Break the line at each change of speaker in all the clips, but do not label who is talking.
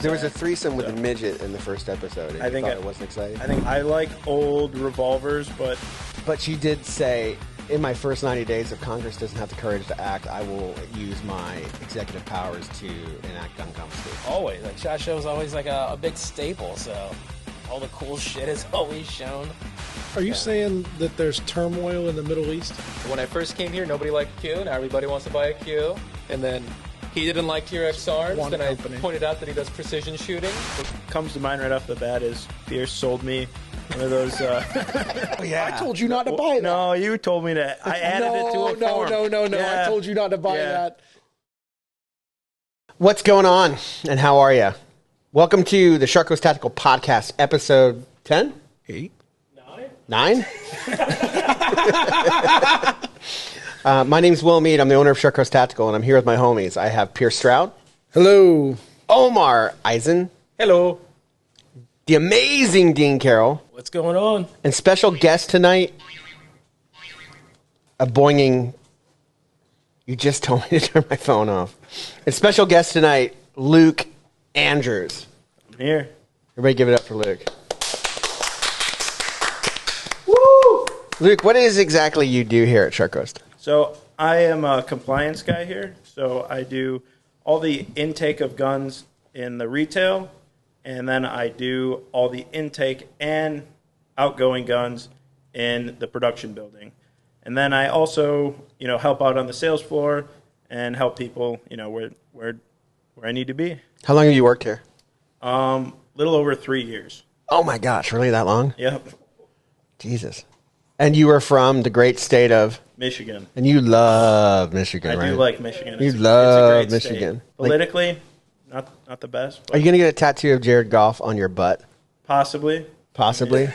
There was a threesome with a midget in the first episode, and I think it wasn't exciting.
I think I like old revolvers, but
she did say, in my first 90 days, if Congress doesn't have the courage to act, I will use my executive powers to enact gun confiscation.
Always. Like, SHOT Show is always like a big staple, so all the cool shit is always shown.
Are you saying that there's turmoil in the Middle East?
When I first came here, nobody liked Q. Now everybody wants to buy a Q. And then he didn't like T-Rex arms. Then I pointed out that he does precision shooting.
What comes to mind right off the bat is Pierce sold me one of those.
Oh, yeah. I told you not to buy that.
No, you told me to. I added it to a form.
No.
Yeah.
I told you not to buy that.
What's going on, and how are you? Welcome to the Shark Coast Tactical Podcast, episode 10?
8?
9? My name's Will Mead. I'm the owner of Shark Coast Tactical, and I'm here with my homies. I have Pierce Stroud.
Hello.
Omar Eisen.
Hello.
The amazing Dean Carroll.
What's going on?
And special guest tonight, a boinging... You just told me to turn my phone off. And special guest tonight, Luke Andrews.
I'm here.
Everybody give it up for Luke. Woo! Luke, what is exactly you do here at Shark Coast?
So I am a compliance guy here. So I do all the intake of guns in the retail, and then I do all the intake and outgoing guns in the production building. And then I also, help out on the sales floor and help people, where I need to be.
How long have you worked here?
Little over 3 years.
Oh my gosh, really that long?
Yep.
Jesus. And you are from the great state of?
Michigan.
And you love Michigan, right?
I do like Michigan.
You
it's
love
a great
Michigan.
State. Politically, not the best.
Are you going to get a tattoo of Jared Goff on your butt?
Possibly.
Possibly?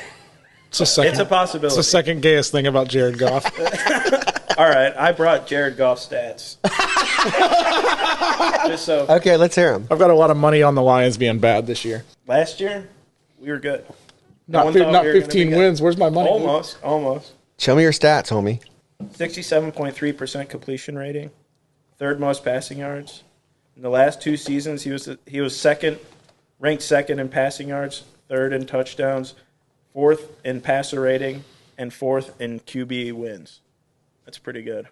It's a
possibility.
It's the second gayest thing about Jared Goff.
All right, I brought Jared Goff stats. Just so.
Okay, let's hear them.
I've got a lot of money on the Lions being bad this year.
Last year, we were good.
Not 15 wins. Where's my money?
Almost.
Show me your stats, homie.
67.3% completion rating, third most passing yards. In the last 2 seasons, he was second, ranked second in passing yards, third in touchdowns, fourth in passer rating, and fourth in QB wins. That's pretty good.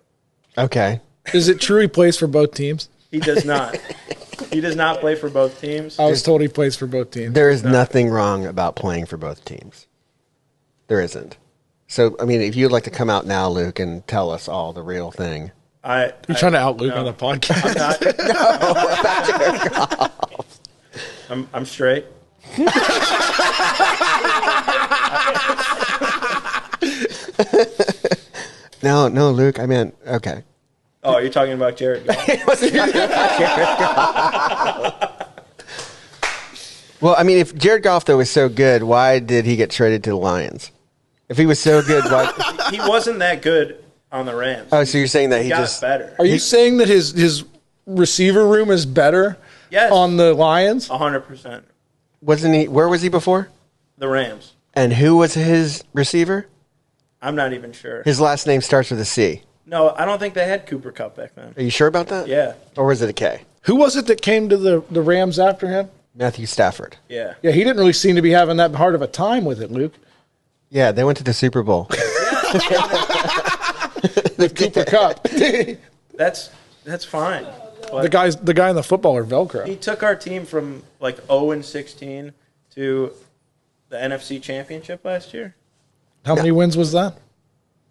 Okay.
Is it true he plays for both teams?
He does not. He does not play for both teams.
I was told he plays for both teams.
There is nothing wrong about playing for both teams. There isn't. So, I mean, if you'd like to come out now, Luke, and tell us all the real thing.
You're trying to out Luke on the podcast.
I'm not. I'm straight.
No, Luke. I meant, okay.
Oh, you're talking about Jared Goff.
Well, I mean, if Jared Goff, though, was so good, why did he get traded to the Lions? If he was so good, why...
He wasn't that good on the Rams.
Oh, so you're saying that he
got
just...
better.
Are you saying that his receiver room is better on the Lions?
100%.
Wasn't he... Where was he before?
The Rams.
And who was his receiver?
I'm not even sure.
His last name starts with a C.
No, I don't think they had Cooper Kupp back then.
Are you sure about that?
Yeah.
Or was it a K?
Who was it that came to the Rams after him?
Matthew Stafford.
Yeah.
Yeah, he didn't really seem to be having that hard of a time with it, Luke.
Yeah, they went to the Super Bowl.
With Cooper Kupp.
That's fine. But
the guy in the football are Velcro.
he took our team from like 0-16 to the NFC Championship last year.
How many wins was that?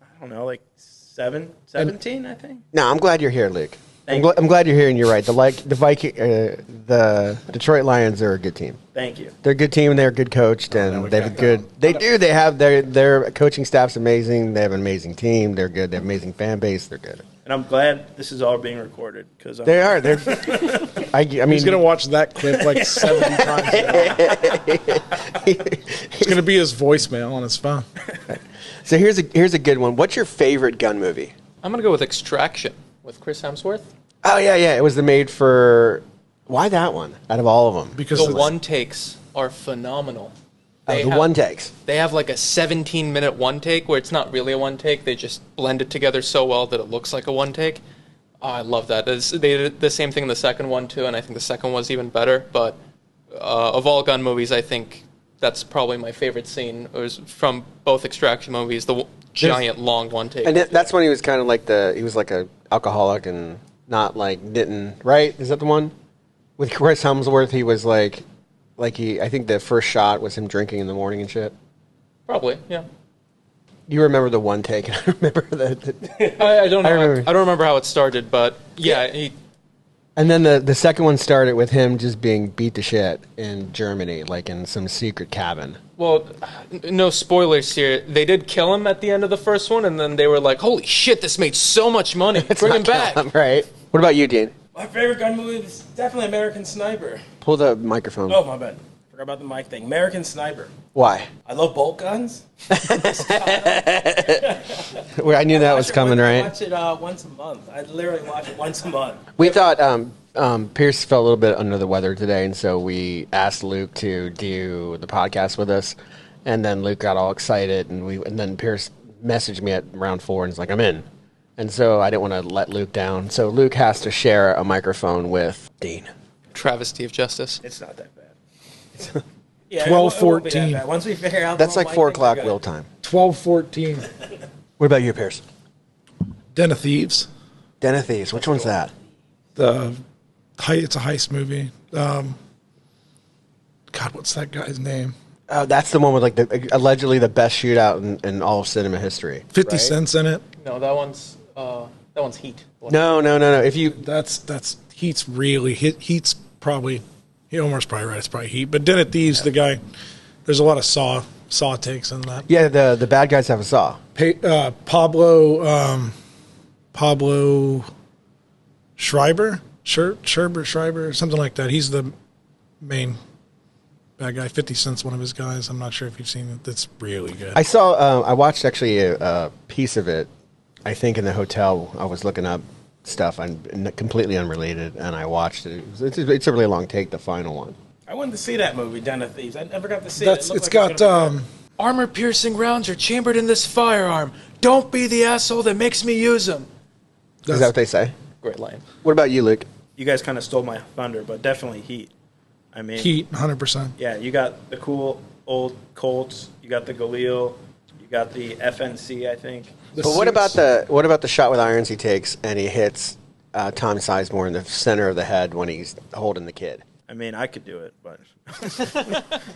I don't know, like 17, I think.
No, I'm glad you're here, Luke. I'm
Thank you.
glad you're here, and you're right. The Detroit Lions are a good team.
Thank you.
They're a good team. They're good coached, and they have a good. They do. They have their coaching staff's amazing. They have an amazing team. They're good. They have an amazing fan base. They're good.
And I'm glad this is all being recorded because
They are. They're. I mean,
he's going to watch that clip like 70 times. It's going to be his voicemail on his phone.
So here's a good one. What's your favorite gun movie?
I'm going to go with Extraction with Chris Hemsworth.
Oh yeah. It was made for. Why that one out of all of them?
Because
the one takes are phenomenal.
One takes.
They have like a 17-minute one take where it's not really a one take. They just blend it together so well that it looks like a one take. Oh, I love that. They did the same thing in the second one too, and I think the second was even better. But of all gun movies, I think that's probably my favorite scene. It was from both Extraction movies, the giant long one take.
And that's when he was kind of like he was like a alcoholic and not like didn't, right? Is that the one? With Chris Hemsworth, he was I think the first shot was him drinking in the morning and shit.
Probably, yeah.
You remember the one take, and I remember
I don't know. I don't remember how it started, but yeah.
And then the second one started with him just being beat to shit in Germany, like in some secret cabin.
Well, no spoilers here. They did kill him at the end of the first one, and then they were like, holy shit, this made so much money. Bring him back.
Right. What about you, Dean?
My favorite gun movie is definitely American Sniper.
Pull the microphone.
Oh, my bad. Forgot about the mic thing. American Sniper.
Why?
I love bolt guns.
Well, I knew that was coming, right?
I watch it once a month. I literally watch it once a month.
We thought Pierce felt a little bit under the weather today, and so we asked Luke to do the podcast with us. And then Luke got all excited, and then Pierce messaged me at round 4 and was like, I'm in. And so I didn't want to let Luke down. So Luke has to share a microphone with Dean.
Travesty of justice.
It's not that bad. Yeah,
12:14.
Once we figure out
that's like 4 o'clock wheel time.
12:14.
What about you, Pierce?
Den of Thieves.
Den of Thieves. Which one's that?
It's a heist movie. God, what's that guy's name?
Oh, that's the one with like allegedly the best shootout in all of cinema history.
50 Cent's in it.
No, that one's Heat.
No. If you
that's Heat's really Heat's probably Omar's probably right. It's probably Heat. But Den of Thieves, the guy. There's a lot of saw takes in that.
Yeah, the bad guys have a saw.
Pablo Schreiber, something like that. He's the main bad guy. 50 Cent's one of his guys. I'm not sure if you've seen it. That's really good.
I watched actually a piece of it, I think in the hotel. I was looking up stuff and completely unrelated, and I watched it. It's a really long take, the final one.
I wanted to see that movie, Den of Thieves. I never got to see it.
It's got
armor-piercing rounds are chambered in this firearm. Don't be the asshole that makes me use them.
Is that what they say?
Great line.
What about you, Luke?
You guys kind of stole my thunder, but definitely Heat. I mean,
Heat, 100%.
Yeah, you got the cool old Colts. You got the Galil. You got the FNC, I think.
But what about the shot with irons he takes and he hits Tom Sizemore in the center of the head when he's holding the kid?
I mean, I could do it, but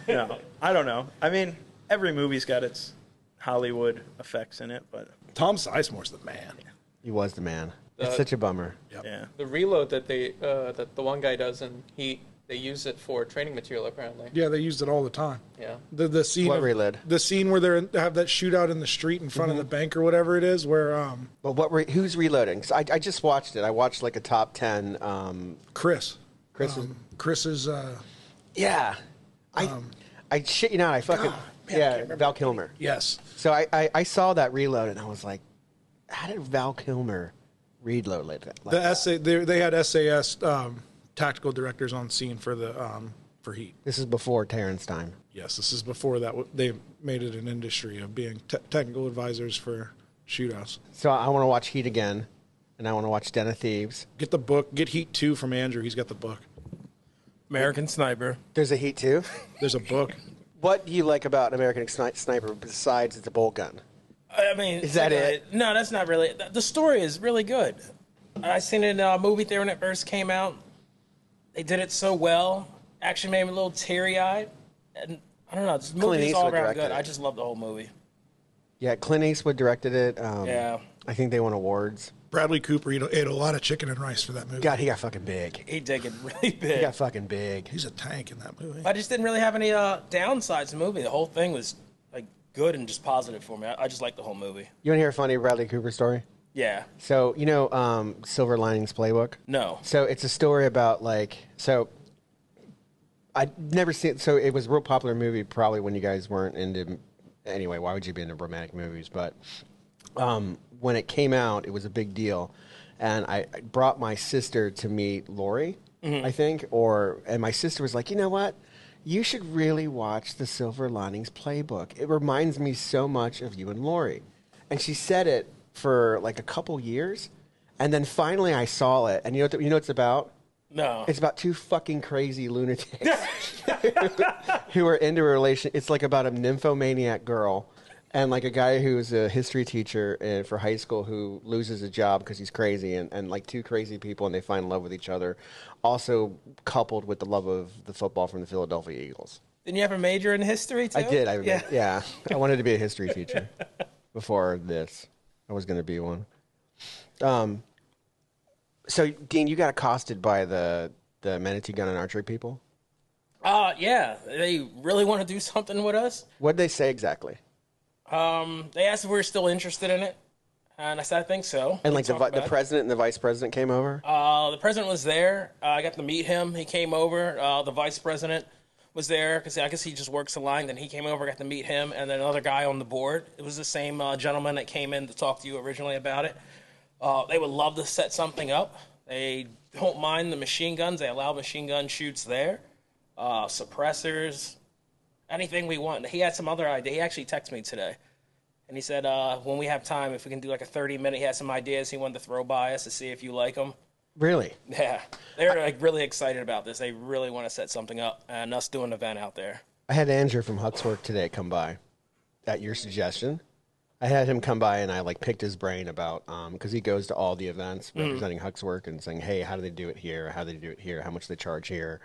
no, I don't know. I mean, every movie's got its Hollywood effects in it, but
Tom Sizemore's the man.
Yeah.
He was the man. It's such a bummer.
Yep.
Yeah.
The reload that that the one guy does in Heat, they use it for training material apparently.
Yeah, they used it all the time.
Yeah.
The scene.
What reload?
The scene where they have that shootout in the street in front of the bank or whatever it is, where
Well, who's reloading? 'Cause I just watched it. I watched like a top 10.
Chris.
Chris
Chris's.
Yeah. I shit you not. I fucking Val Kilmer.
Yes.
So I saw that reload and I was like, how did Val Kilmer reload like that?
They had SAS tactical directors on scene for Heat.
This is before Terrence time.
Yes, this is before that. They made it an industry of being technical advisors for shootouts.
So I want to watch Heat again, and I want to watch Den of Thieves.
Get the book. Get Heat 2 from Andrew. He's got the book.
American Sniper.
There's a Heat 2?
There's a book.
What do you like about American Sniper besides it's a bolt gun?
I mean,
is that it?
No, that's not really. The story is really good. I seen it in a movie theater when it first came out. They did it so well. Actually made me a little teary-eyed. And I don't know, this movie is all around good. I just love the whole movie.
Yeah, Clint Eastwood directed it.
Yeah.
I think they won awards.
Bradley Cooper ate a lot of chicken and rice for that movie.
God, he got fucking big.
He did get really big.
He got fucking big.
He's a tank in that movie.
I just didn't really have any downsides to the movie. The whole thing was like good and just positive for me. I just like the whole movie.
You want to hear a funny Bradley Cooper story?
Yeah.
So, you know Silver Linings Playbook?
No.
So it's a story about I'd never seen it. So it was a real popular movie probably when you guys weren't into, anyway, why would you be into romantic movies? But when it came out, it was a big deal. And I brought my sister to meet Lori, I think, and my sister was like, you know what? You should really watch the Silver Linings Playbook. It reminds me so much of you and Lori. And she said it for like a couple years. And then finally I saw it. And you know what it's about?
No.
It's about two fucking crazy lunatics who are into a relation. It's like about a nymphomaniac girl and like a guy who's a history teacher for high school who loses a job because he's crazy, and like two crazy people, and they find love with each other. Also coupled with the love of the football from the Philadelphia Eagles.
Didn't you have a major in history too?
I did. Yeah. I wanted to be a history teacher before this. I was going to be one. So, Dean, you got accosted by the manatee gun and archery people?
Yeah. They really want to do something with us.
What did they say exactly?
They asked if we were still interested in it, and I said I think so.
And like the president and the vice president came over?
The president was there. I got to meet him. He came over. The vice president was there because I guess he just works the line. Then he came over, got to meet him, and then another guy on the board. It was the same gentleman that came in to talk to you originally about it. They would love to set something up. They don't mind the machine guns. They allow machine gun shoots there. Suppressors, anything we want. He had some other idea. He actually texted me today. And he said, when we have time, if we can do like a 30-minute, he had some ideas he wanted to throw by us to see if you like them.
Really?
Yeah. They're like really excited about this. They really want to set something up and us do an event out there.
I had Andrew from Huxwork today come by at your suggestion. I had him come by and I like picked his brain about, because he goes to all the events representing Huxwork and saying, hey, how do they do it here? How do they do it here? How much do they charge here?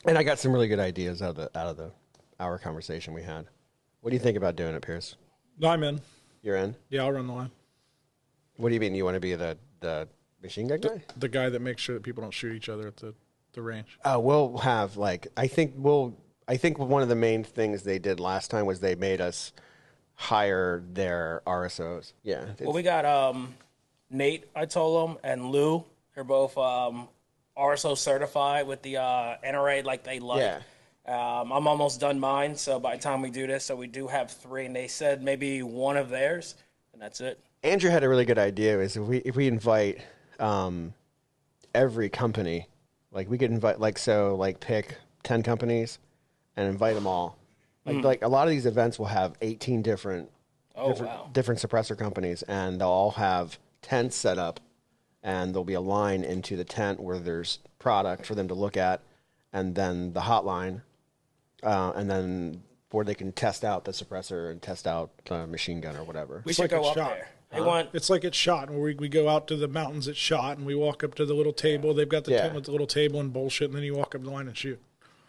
And I got some really good ideas out of the hour conversation we had. What do you think about doing it, Pierce?
I'm in.
You're in?
Yeah, I'll run the line.
What do you mean? You want to be the machine gun guy?
The guy that makes sure that people don't shoot each other at the range.
We'll have I think one of the main things they did last time was they made us hire their RSOs. Yeah.
Well, we got Nate, I told him, and Lou. They're both RSO certified with the NRA like they like.
Yeah.
I'm almost done mine, so by the time we do this, so we do have 3, and they said maybe one of theirs, and that's it.
Andrew had a really good idea. Is if we invite every company, like we could invite pick 10 companies and invite them all. Like a lot of these events will have 18 different suppressor companies, and they'll all have tents set up, and there'll be a line into the tent where there's product for them to look at, and then the hotline, and then where they can test out the suppressor and test out the machine gun or whatever.
We should go up there.
It's like it's shot, where we go out to the mountains at shot, and we walk up to the little table. They've got the tent with the little table and bullshit, and then you walk up the line and shoot.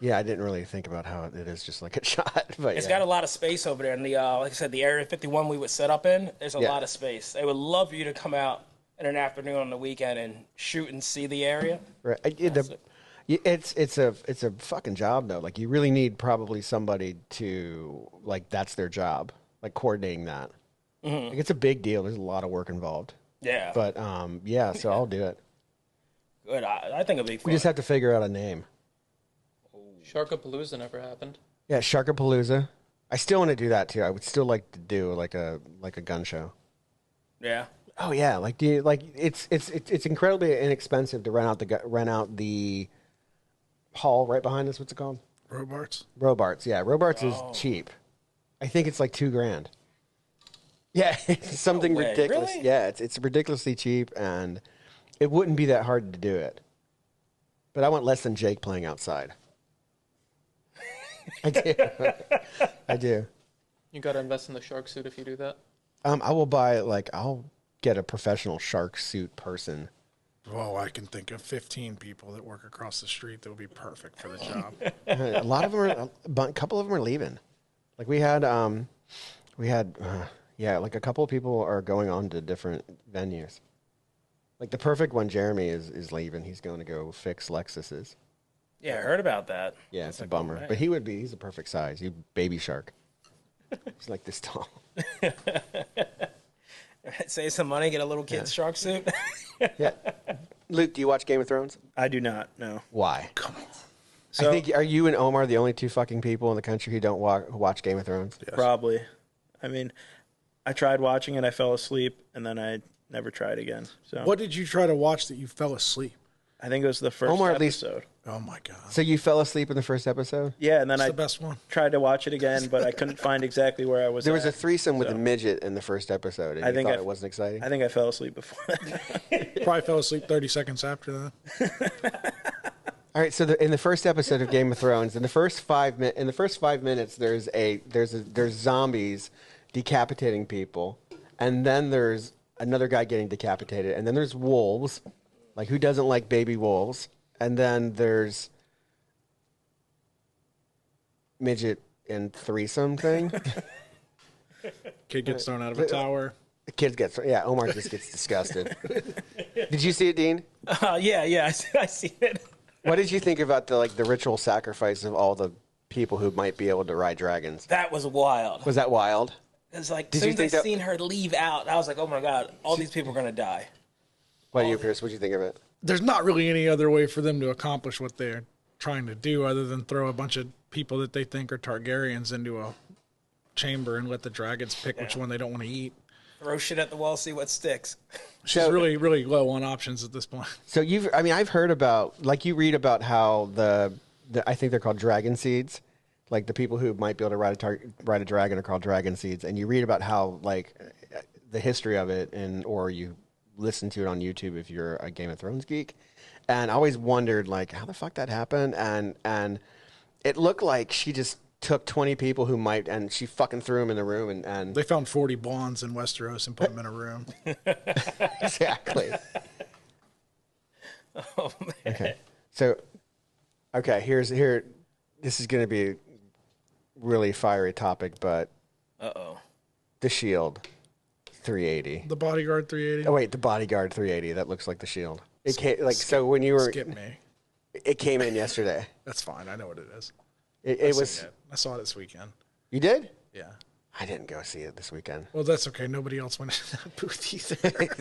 Yeah, I didn't really think about how it is just like a shot. But
it's got a lot of space over there. And the like I said, the Area 51 we would set up in, there's a lot of space. They would love for you to come out in an afternoon on the weekend and shoot and see the area.
Right. It's a fucking job though. Like you really need probably somebody to like that's their job, like coordinating that. Mm-hmm. Like, it's a big deal. There's a lot of work involved.
Yeah.
But so I'll do it.
Good. I think it'll be fun.
We just have to figure out a name.
Sharkapalooza never happened.
Yeah, Sharkapalooza. I still want to do that too. I would still like to do like a gun show.
Yeah.
Oh yeah, it's incredibly inexpensive to rent out the hall right behind us. What's it called?
Robarts.
Yeah, Robarts is cheap. I think it's like $2,000. Yeah, it's something ridiculous.
Really?
Yeah, it's ridiculously cheap, and it wouldn't be that hard to do it. But I want less than Jake playing outside. I do.
You got to invest in the shark suit if you do that.
I will I'll get a professional shark suit person.
Oh, I can think of 15 people that work across the street that would be perfect for the job.
A lot of them a couple of them are leaving. Like we had like a couple of people are going on to different venues. Like the perfect one, Jeremy is leaving. He's going to go fix Lexuses.
Yeah, I heard about that.
Yeah, it's a bummer. But he's a perfect size. He's baby shark. He's like this tall.
Save some money, get a little kid's shark suit.
Yeah. Luke, do you watch Game of Thrones?
I do not, no.
Why?
Come on.
So,
I think, are you and Omar the only two fucking people in the country who don't watch Game of Thrones?
Yes.
Probably. I mean, I tried watching it, I fell asleep, and then I never tried again. So
What did you try to watch that you fell asleep?
I think it was the first episode.
Oh my god!
So you fell asleep in the first episode?
Yeah, and then
It's
I
the best one.
tried to watch it again, but I couldn't find exactly where I was.
There was a
at,
threesome with
so
a midget in the first episode, and
I
you
think
thought
I-
it wasn't exciting?
I think I fell asleep before that.
Probably fell asleep 30 seconds after that.
All right, so in the first episode of Game of Thrones, in the first 5 minutes, there's zombies decapitating people, and then there's another guy getting decapitated, and then there's wolves, like who doesn't like baby wolves, and then there's midget and threesome thing.
Kid gets thrown out of a tower.
The kids get Omar just gets disgusted. Did you see it, Dean?
Yeah, I see it.
What did you think about the ritual sacrifice of all the people who might be able to ride dragons?
That was wild.
Was that wild?
It's like,
Did
as
you
soon as I
think that-
seen her leave out, I was like, oh my God, all these people are going to die.
What do you, Pierce? What did you think of it?
There's not really any other way for them to accomplish what they're trying to do other than throw a bunch of people that they think are Targaryens into a chamber and let the dragons pick which one they don't want to eat.
Throw shit at the wall, see what sticks.
She's really, really low on options at this point.
So I've heard about, like, you read about how the I think they're called dragon seeds, like the people who might be able to ride a dragon are called dragon seeds, and you read about how, like, the history of it, or you listen to it on YouTube if you're a Game of Thrones geek, and I always wondered, like, how the fuck that happened, and it looked like she just took 20 people who might, and she fucking threw them in the room, and
They found 40 blondes in Westeros and put them in a room.
exactly.
Oh, man.
Okay. So, here. This is going to be a really fiery topic, but
Uh-oh.
the Shield 380.
The Bodyguard 380.
Oh wait, the Bodyguard 380. That looks like the Shield. It came, so when you were,
Skip me.
it came in yesterday.
That's fine. I know what it is.
It
I've
was.
seen it. I saw it this weekend.
You did?
Yeah.
I didn't go see it this weekend.
Well, that's okay. Nobody else went to that booth either.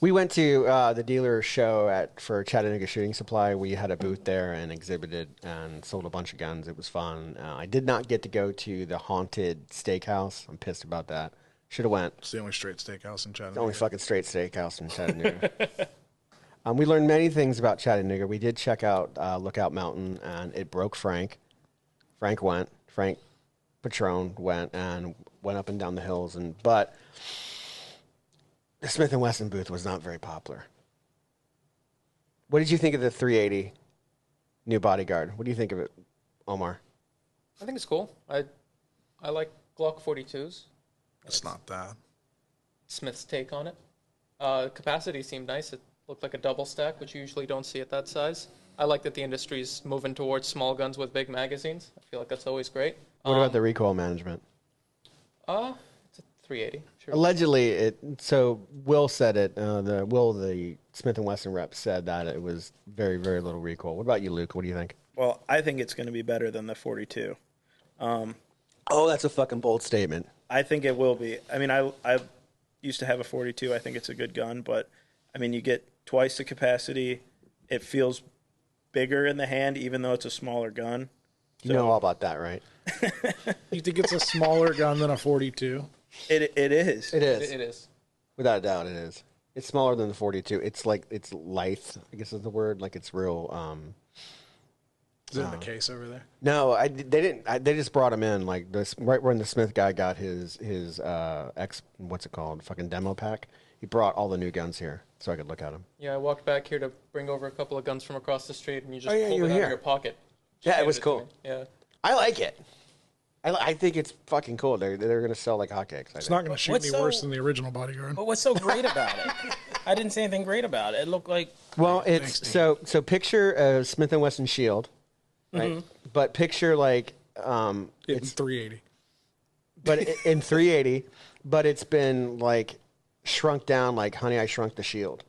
We went to the dealer show for Chattanooga Shooting Supply. We had a booth there and exhibited and sold a bunch of guns. It was fun. I did not get to go to the haunted steakhouse. I'm pissed about that. Should have went.
It's the only straight steakhouse in Chattanooga.
The only fucking straight steakhouse in Chattanooga. We learned many things about Chattanooga. We did check out Lookout Mountain, and it broke Frank. Frank Patron went up and down the hills, but the Smith & Wesson booth was not very popular. What did you think of the 380 new Bodyguard? What do you think of it, Omar?
I think it's cool. I like Glock 42s.
It's not that.
Smith's take on it. Capacity seemed nice. It looked like a double stack, which you usually don't see at that size. I like that the industry's moving towards small guns with big magazines. I feel like that's always great.
What about the recoil management?
It's a 380. Sure.
Allegedly, Will said it. The Smith & Wesson rep said that it was very, very little recoil. What about you, Luke? What do you think?
Well, I think it's going to be better than the 42.
Oh, that's a fucking bold statement.
I think it will be. I mean, I used to have a 42. I think it's a good gun, but I mean, you get twice the capacity. It feels bigger in the hand, even though it's a smaller gun.
You know all about that, right?
You think it's a smaller gun than a 42?
It is.
It is.
It is.
Without a doubt, it is. It's smaller than the 42. It's lithe, I guess is the word. Like it's real.
Is it in the case over there?
No, they didn't. They just brought him in like this right when the Smith guy got his what's it called, fucking demo pack. He brought all the new guns here so I could look at them.
Yeah, I walked back here to bring over a couple of guns from across the street, and you just
Oh, yeah,
pulled
you
it
were
out
here.
of your pocket.
Yeah, it
Handed
was
to
cool.
me. Yeah.
I like it. I think it's fucking cool. They're going to sell like hotcakes.
It's not going to shoot
What's
any worse
so-
than the original Bodyguard.
But what's so great about it? I didn't see anything great about it. It looked like
Well,
Thanks,
it's
Dean.
so picture a Smith & Wesson Shield, right? But picture like
It's 380.
but in 380, but it's been like shrunk down like Honey, I Shrunk the Shield.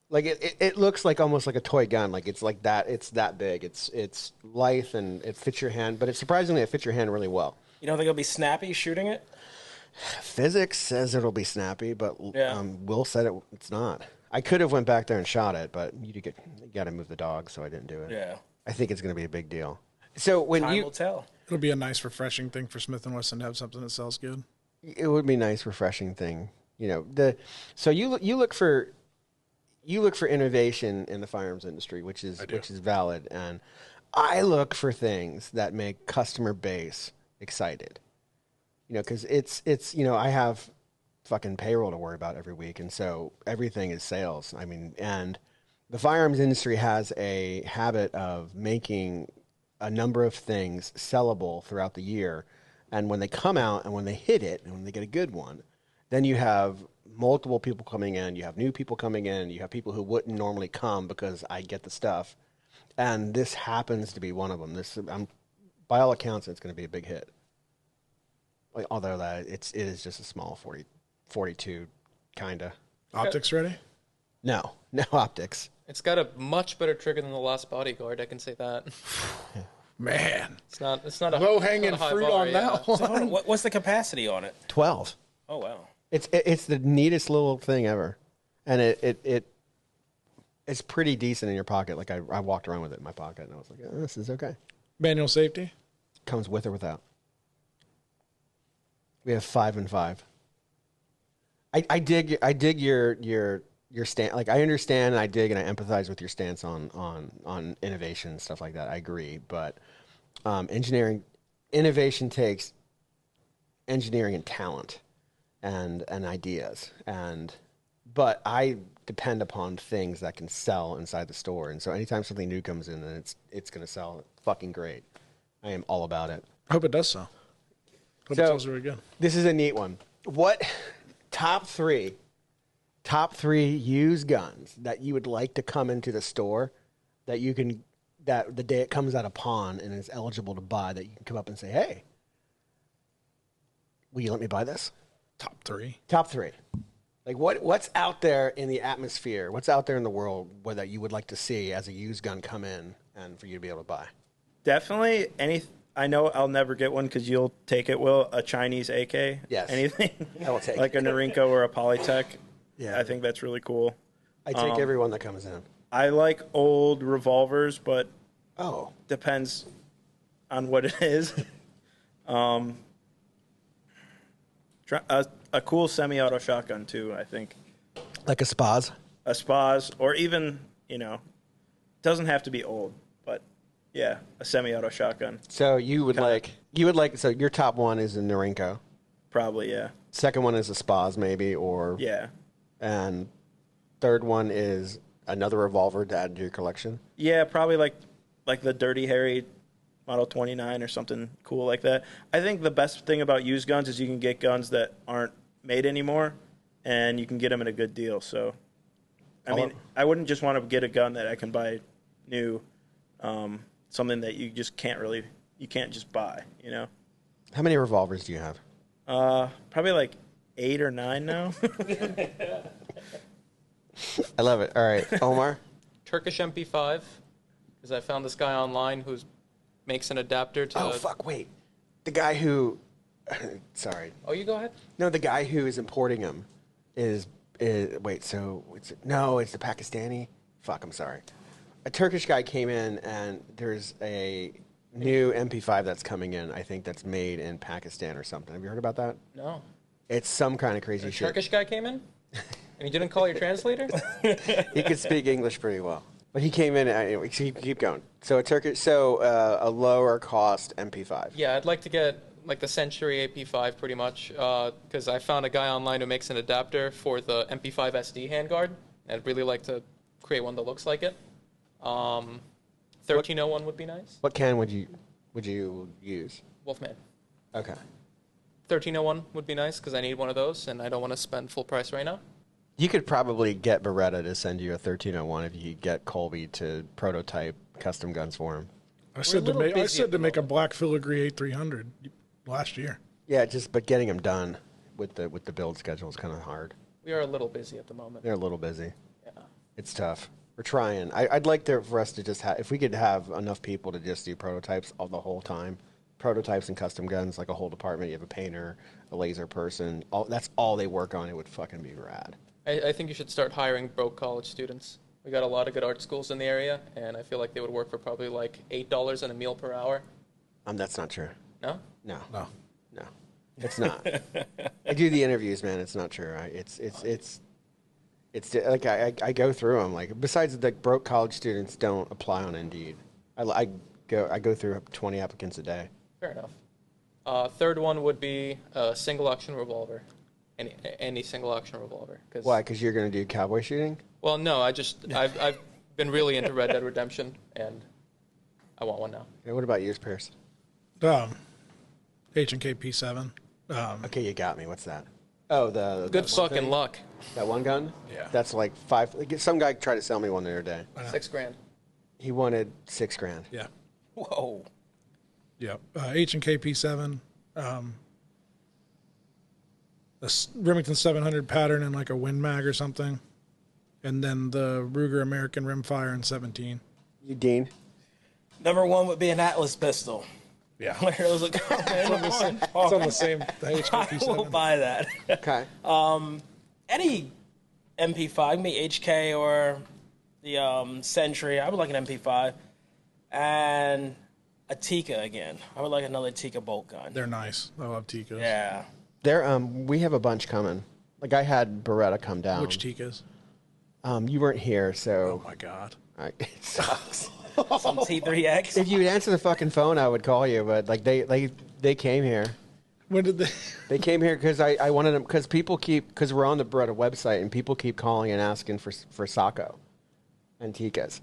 Like it looks like almost like a toy gun. Like it's like that. It's that big. It's lithe and it fits your hand. But it's surprisingly it fits your hand really well.
you don't think it'll be snappy shooting it?
Physics says it'll be snappy, but
Yeah.
Will said it's not. I could have went back there and shot it, but you got to move the dog, so I didn't do it.
Yeah.
I think it's going to be a big deal. So when
Time will tell.
It'll be a nice, refreshing thing for Smith & Wesson to have something that sells good.
it would be a nice, refreshing thing, so you look for. you look for innovation in the firearms industry, which is valid, and I look for things that make customer base excited. Because it's I have fucking payroll to worry about every week, and so everything is sales. I mean, and the firearms industry has a habit of making a number of things sellable throughout the year, and when they come out and when they hit it and when they get a good one, then you have multiple people coming in, you have new people coming in, you have people who wouldn't normally come because I get the stuff, and this happens to be one of them. By all accounts, it's going to be a big hit. Although it is just a small 42 kinda.
Optics ready?
No optics.
It's got a much better trigger than the Last Bodyguard. I can say that.
Man,
It's not a
low hanging
high
fruit
bar,
on that one.
So what's the capacity on it?
12.
Oh wow.
It's the neatest little thing ever, and it's pretty decent in your pocket. Like I walked around with it in my pocket, and I was like, oh, this is okay.
Manual safety?
Comes with or without. We have 5 and 5. I dig your stand. Like I understand, and I dig, and I empathize with your stance on innovation and stuff like that. I agree, but innovation takes engineering and talent and ideas, but I depend upon things that can sell inside the store, and so anytime something new comes in, then it's going to sell fucking great. I am all about it.
I hope it does so. Hope it sells really good.
This is a neat one. What top three used guns that you would like to come into the store that the day it comes out of pawn and is eligible to buy, that you can come up and say, hey, will you let me buy this?
Top 3.
Top 3. Like what's out there in the atmosphere? What's out there in the world that you would like to see as a used gun come in and for you to be able to buy?
Definitely I know I'll never get one because you'll take it, Will. A Chinese AK.
Yes.
Anything.
I will take
like
it.
a Norinco or a Polytech.
Yeah.
I think that's really cool.
I take every one that comes in.
I like old revolvers, but
Oh.
depends on what it is. A cool semi-auto shotgun too, I think.
Like a Spaz?
A Spaz, or even, doesn't have to be old, but yeah, a semi-auto shotgun.
So you would like, so your top one is a Norinco.
Probably, yeah.
Second one is a Spaz maybe, or...
Yeah.
And third one is another revolver to add to your collection?
Yeah, probably like the Dirty Harry Model 29 or something cool like that. I think the best thing about used guns is you can get guns that aren't made anymore, and you can get them at a good deal. So, I mean, I wouldn't just want to get a gun that I can buy new, something that you just you can't just buy,
How many revolvers do you have?
Probably like 8 or 9 now.
I love it. All right, Omar?
Turkish MP5, because I found this guy online who makes an adapter to...
Oh, fuck, wait. The guy who... Sorry.
Oh, you go ahead.
No, the guy who is importing them is wait, so... No, it's the Pakistani? Fuck, I'm sorry. A Turkish guy came in, and there's a new MP5 that's coming in, I think that's made in Pakistan or something. Have you heard about that?
No.
It's some kind of crazy
A
shit.
Turkish guy came in? And you didn't call your translator?
He could speak English pretty well. But he came in, anyway, keep going. So a lower cost MP5.
Yeah, I'd like to get like the Century AP5 pretty much, because I found a guy online who makes an adapter for the MP5 SD handguard. I'd really like to create one that looks like it. 1301 would be nice.
What can would you use?
Wolfman.
Okay.
1301 would be nice because I need one of those, and I don't want to spend full price right now.
You could probably get Beretta to send you a 1301 if you could get Colby to prototype custom guns for him.
I said to make a black filigree 8300 last year.
Yeah, but getting them done with the build schedule is kind of hard.
We are a little busy at the moment.
They're a little busy.
Yeah.
It's tough. We're trying. I'd like for us to just have, if we could have enough people to just do prototypes all the whole time. Prototypes and custom guns, like a whole department. You have a painter, a laser person. That's all they work on. It would fucking be rad.
I think you should start hiring broke college students. We got a lot of good art schools in the area, and I feel like they would work for probably like $8 and a meal per hour.
That's not true.
No?
No. It's not. I do the interviews, man. It's not true. It's It's like I go through them. Like besides the broke college students don't apply on Indeed. I go through 20 applicants a day.
Fair enough. Third one would be a single action revolver. Any single action revolver.
Why? Because you're going to do cowboy shooting?
Well, no. I've been really into Red Dead Redemption, and I want one now.
Okay, what about yours, Pierce?
H&K P7.
Okay, you got me. What's that? Oh, the
Good
that one
fucking
thing?
luck.
That one gun?
Yeah.
That's like some guy tried to sell me one the other day.
$6,000.
He wanted $6,000.
Yeah.
Whoa.
Yeah. H&K P7. Remington 700 pattern in like a Win Mag or something. And then the Ruger American Rimfire in 17.
You, Dean?
Number one would be an Atlas pistol.
Yeah.
Where it was a
It's on the same the HK
I will
P7.
buy that.
Okay.
Any MP5, can be HK or the Century. I would like an MP5. And a Tikka again. I would like another Tikka bolt gun.
They're nice. I love Tikkas.
Yeah.
We have a bunch coming. Like I had Beretta come down.
Which Tikkas?
You weren't here, so
Oh my God.
it sucks.
Some T3X.
If you would answer the fucking phone, I would call you. But like they came here.
When did they?
They came here because I wanted them because because we're on the Beretta website and people keep calling and asking for Sacco and Tikkas.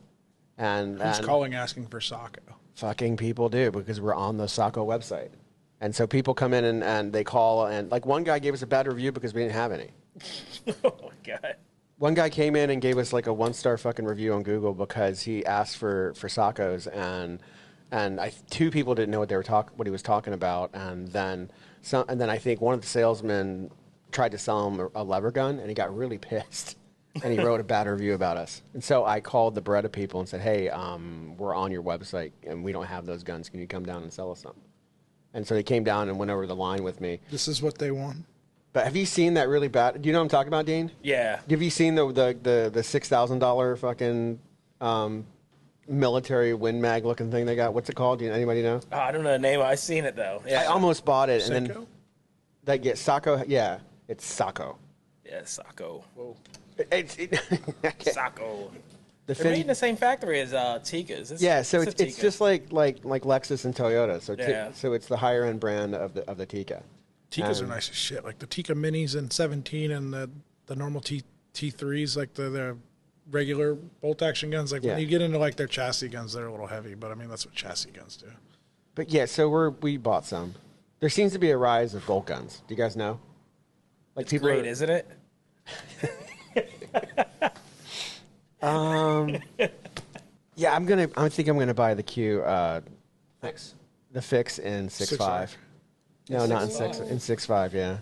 And
Who's calling asking for Sacco?
fucking people do because we're on the Sacco website. And so people come in and they call and like one guy gave us a bad review because we didn't have any.
Oh my God.
One guy came in and gave us like a 1-star fucking review on Google because he asked for Saccos and two people didn't know what he was talking about and then I think one of the salesmen tried to sell him a lever gun and he got really pissed and he wrote a bad review about us. And so I called the Beretta people and said, "Hey, we're on your website and we don't have those guns. Can you come down and sell us some?" And so they came down and went over the line with me.
This is what they want.
But have you seen that really bad? Do you know what I'm talking about, Dean?
Yeah.
Have you seen the $6,000 fucking military Win Mag looking thing they got? What's it called? Anybody know?
Oh, I don't know the name. I've seen it though. Yeah.
I almost bought it, and
Senko?
then they get Sacco. Yeah, it's Sacco.
Yeah, Sacco.
Whoa.
Sacco.
The
They're made
fin-
in the same factory as Tikkas.
yeah, so
a
it's
Tikka.
just like Lexus and Toyota. So
Yeah.
so it's the higher end brand of the Tikka.
Tikkas are nice as shit. Like the Tikka Minis in 17 and the normal T3s, like the regular bolt action guns. Like
Yeah.
when you get into like their chassis guns, they're a little heavy, but I mean that's what chassis guns do.
But yeah, so we bought some. There seems to be a rise of bolt guns. Do you guys know? Like
It's great, isn't it?
Yeah, I think I'm gonna buy the Q.
Thanks.
The fix in 6.5. No, not in 6.
6.5.
In 6.5, yeah.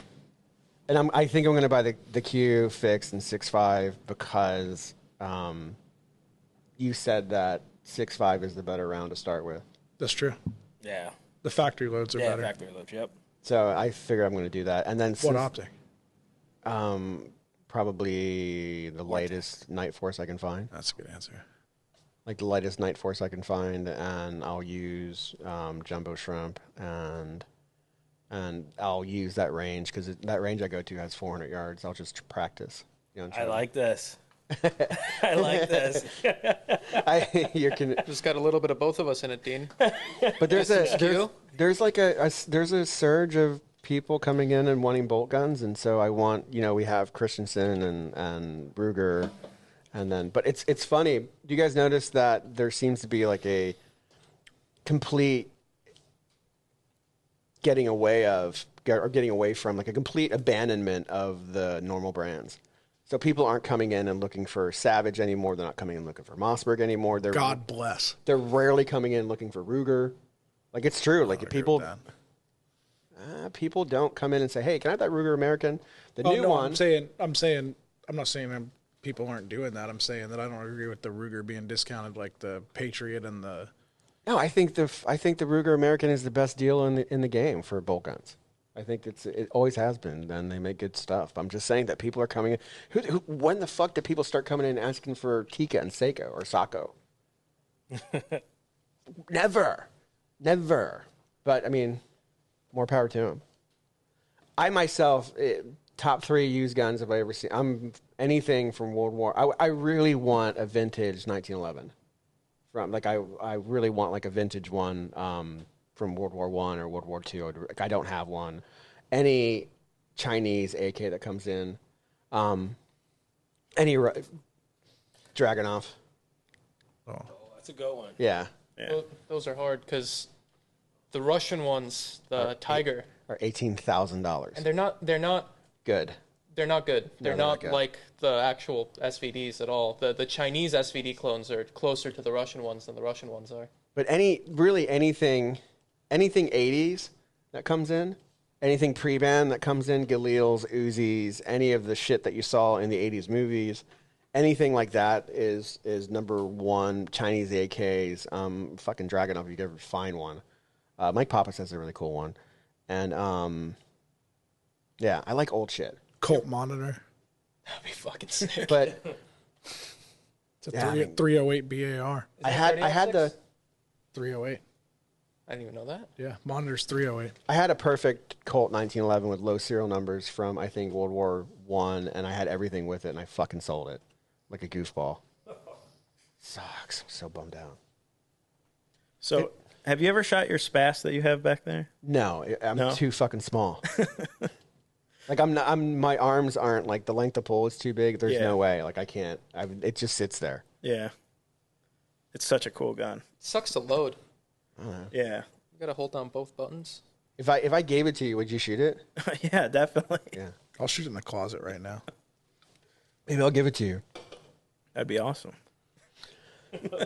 And I think I'm going to buy the Q fix in 6.5 because you said that 6.5 is the better round to start with.
That's true.
Yeah.
The factory loads are
Yeah,
better.
factory load. Yep.
So I figure I'm going to do that. And then
What
since-
optic?
probably the lightest Night Force I can find.
That's a good answer.
Like the lightest Night Force I can find, and I'll use Jumbo Shrimp, and I'll use that range because that range I go to has 400 yards. I'll just practice. You know,
I like this. I like this.
Just got a little bit of both of us in it, Dean.
But there's
SSQ?
there's like there's a surge of people coming in and wanting bolt guns, and so I want we have Christensen and Ruger, and then but it's funny. Do you guys notice that there seems to be like a complete getting away from like a complete abandonment of the normal brands. So people aren't coming in and looking for Savage anymore. They're not coming in looking for Mossberg anymore.
God bless.
They're rarely coming in looking for Ruger. Like it's true. Like
I
people,
agree with
people don't come in and say, "Hey, can I have that Ruger American, the
that.
new
No,
one?"
I'm not saying people aren't doing that. I'm saying that I don't agree with the Ruger being discounted like the Patriot and the.
No, I think the Ruger American is the best deal in the game for bolt guns. I think it always has been, and they make good stuff. I'm just saying that people are coming in. When the fuck did people start coming in and asking for Tikka and Seiko or Sacco? Never. But I mean, more power to them. I myself, top 3 used guns have I ever seen. I'm anything from World War. I really want a vintage 1911. From like I really want like a vintage one from World War One or World War Two. Like, I don't have one. Any Chinese AK that comes in, any Dragunov.
Oh, that's a good one.
Yeah.
Those are hard because the Russian ones, the Tiger,
are $18,000.
and they're not
Good.
They're not good. They're not
good.
like the actual SVDs at all. The Chinese SVD clones are closer to the Russian ones than the Russian ones are.
But anything 80s that comes in, anything pre-ban that comes in, Galils, Uzis, any of the shit that you saw in the 80s movies, anything like that is number one. Chinese AKs, fucking Dragunov if you could ever find one. Mike Pappas has a really cool one. And yeah, I like old shit.
Colt Monitor.
That'd be fucking sick.
But
It's a
Yeah, I mean-
308 BAR.
I had the
308.
I didn't even know that.
Yeah, Monitor's 308.
I had a perfect Colt 1911 with low serial numbers from I think World War One, and I had everything with it, and I fucking sold it like a goofball. Sucks. I'm so bummed out.
So, have you ever shot your Spass that you have back there?
No, I'm
No?
too fucking small. Like I'm not. My arms aren't like the length of pole is too big. There's
Yeah.
no way. Like I can't. It just sits there.
Yeah. It's such a cool gun.
Sucks to load.
Yeah.
You gotta hold down both buttons.
If I gave it to you, would you shoot it?
Yeah, definitely.
Yeah.
I'll shoot it in the closet right now.
Maybe I'll give it to you.
That'd be awesome.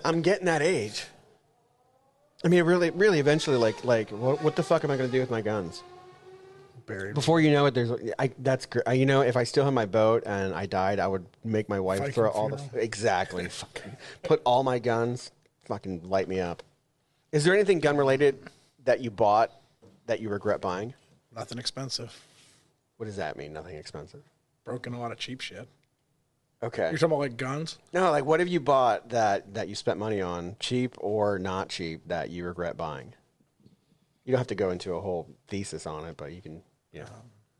I'm getting that age. I mean, really, eventually, like, what the fuck am I going to do with my guns?
Buried.
Before you know it, that's you know, if I still had my boat and I died, I would make my wife
Viking
throw all
funeral.
exactly, fucking put all my guns, fucking light me up. Is there anything gun related that you bought that you regret buying?
Nothing expensive.
What does that mean? Nothing expensive.
Broken a lot of cheap shit.
Okay.
You're talking about like guns?
No, like what have you bought that you spent money on, cheap or not cheap, that you regret buying? You don't have to go into a whole thesis on it, but you can, yeah.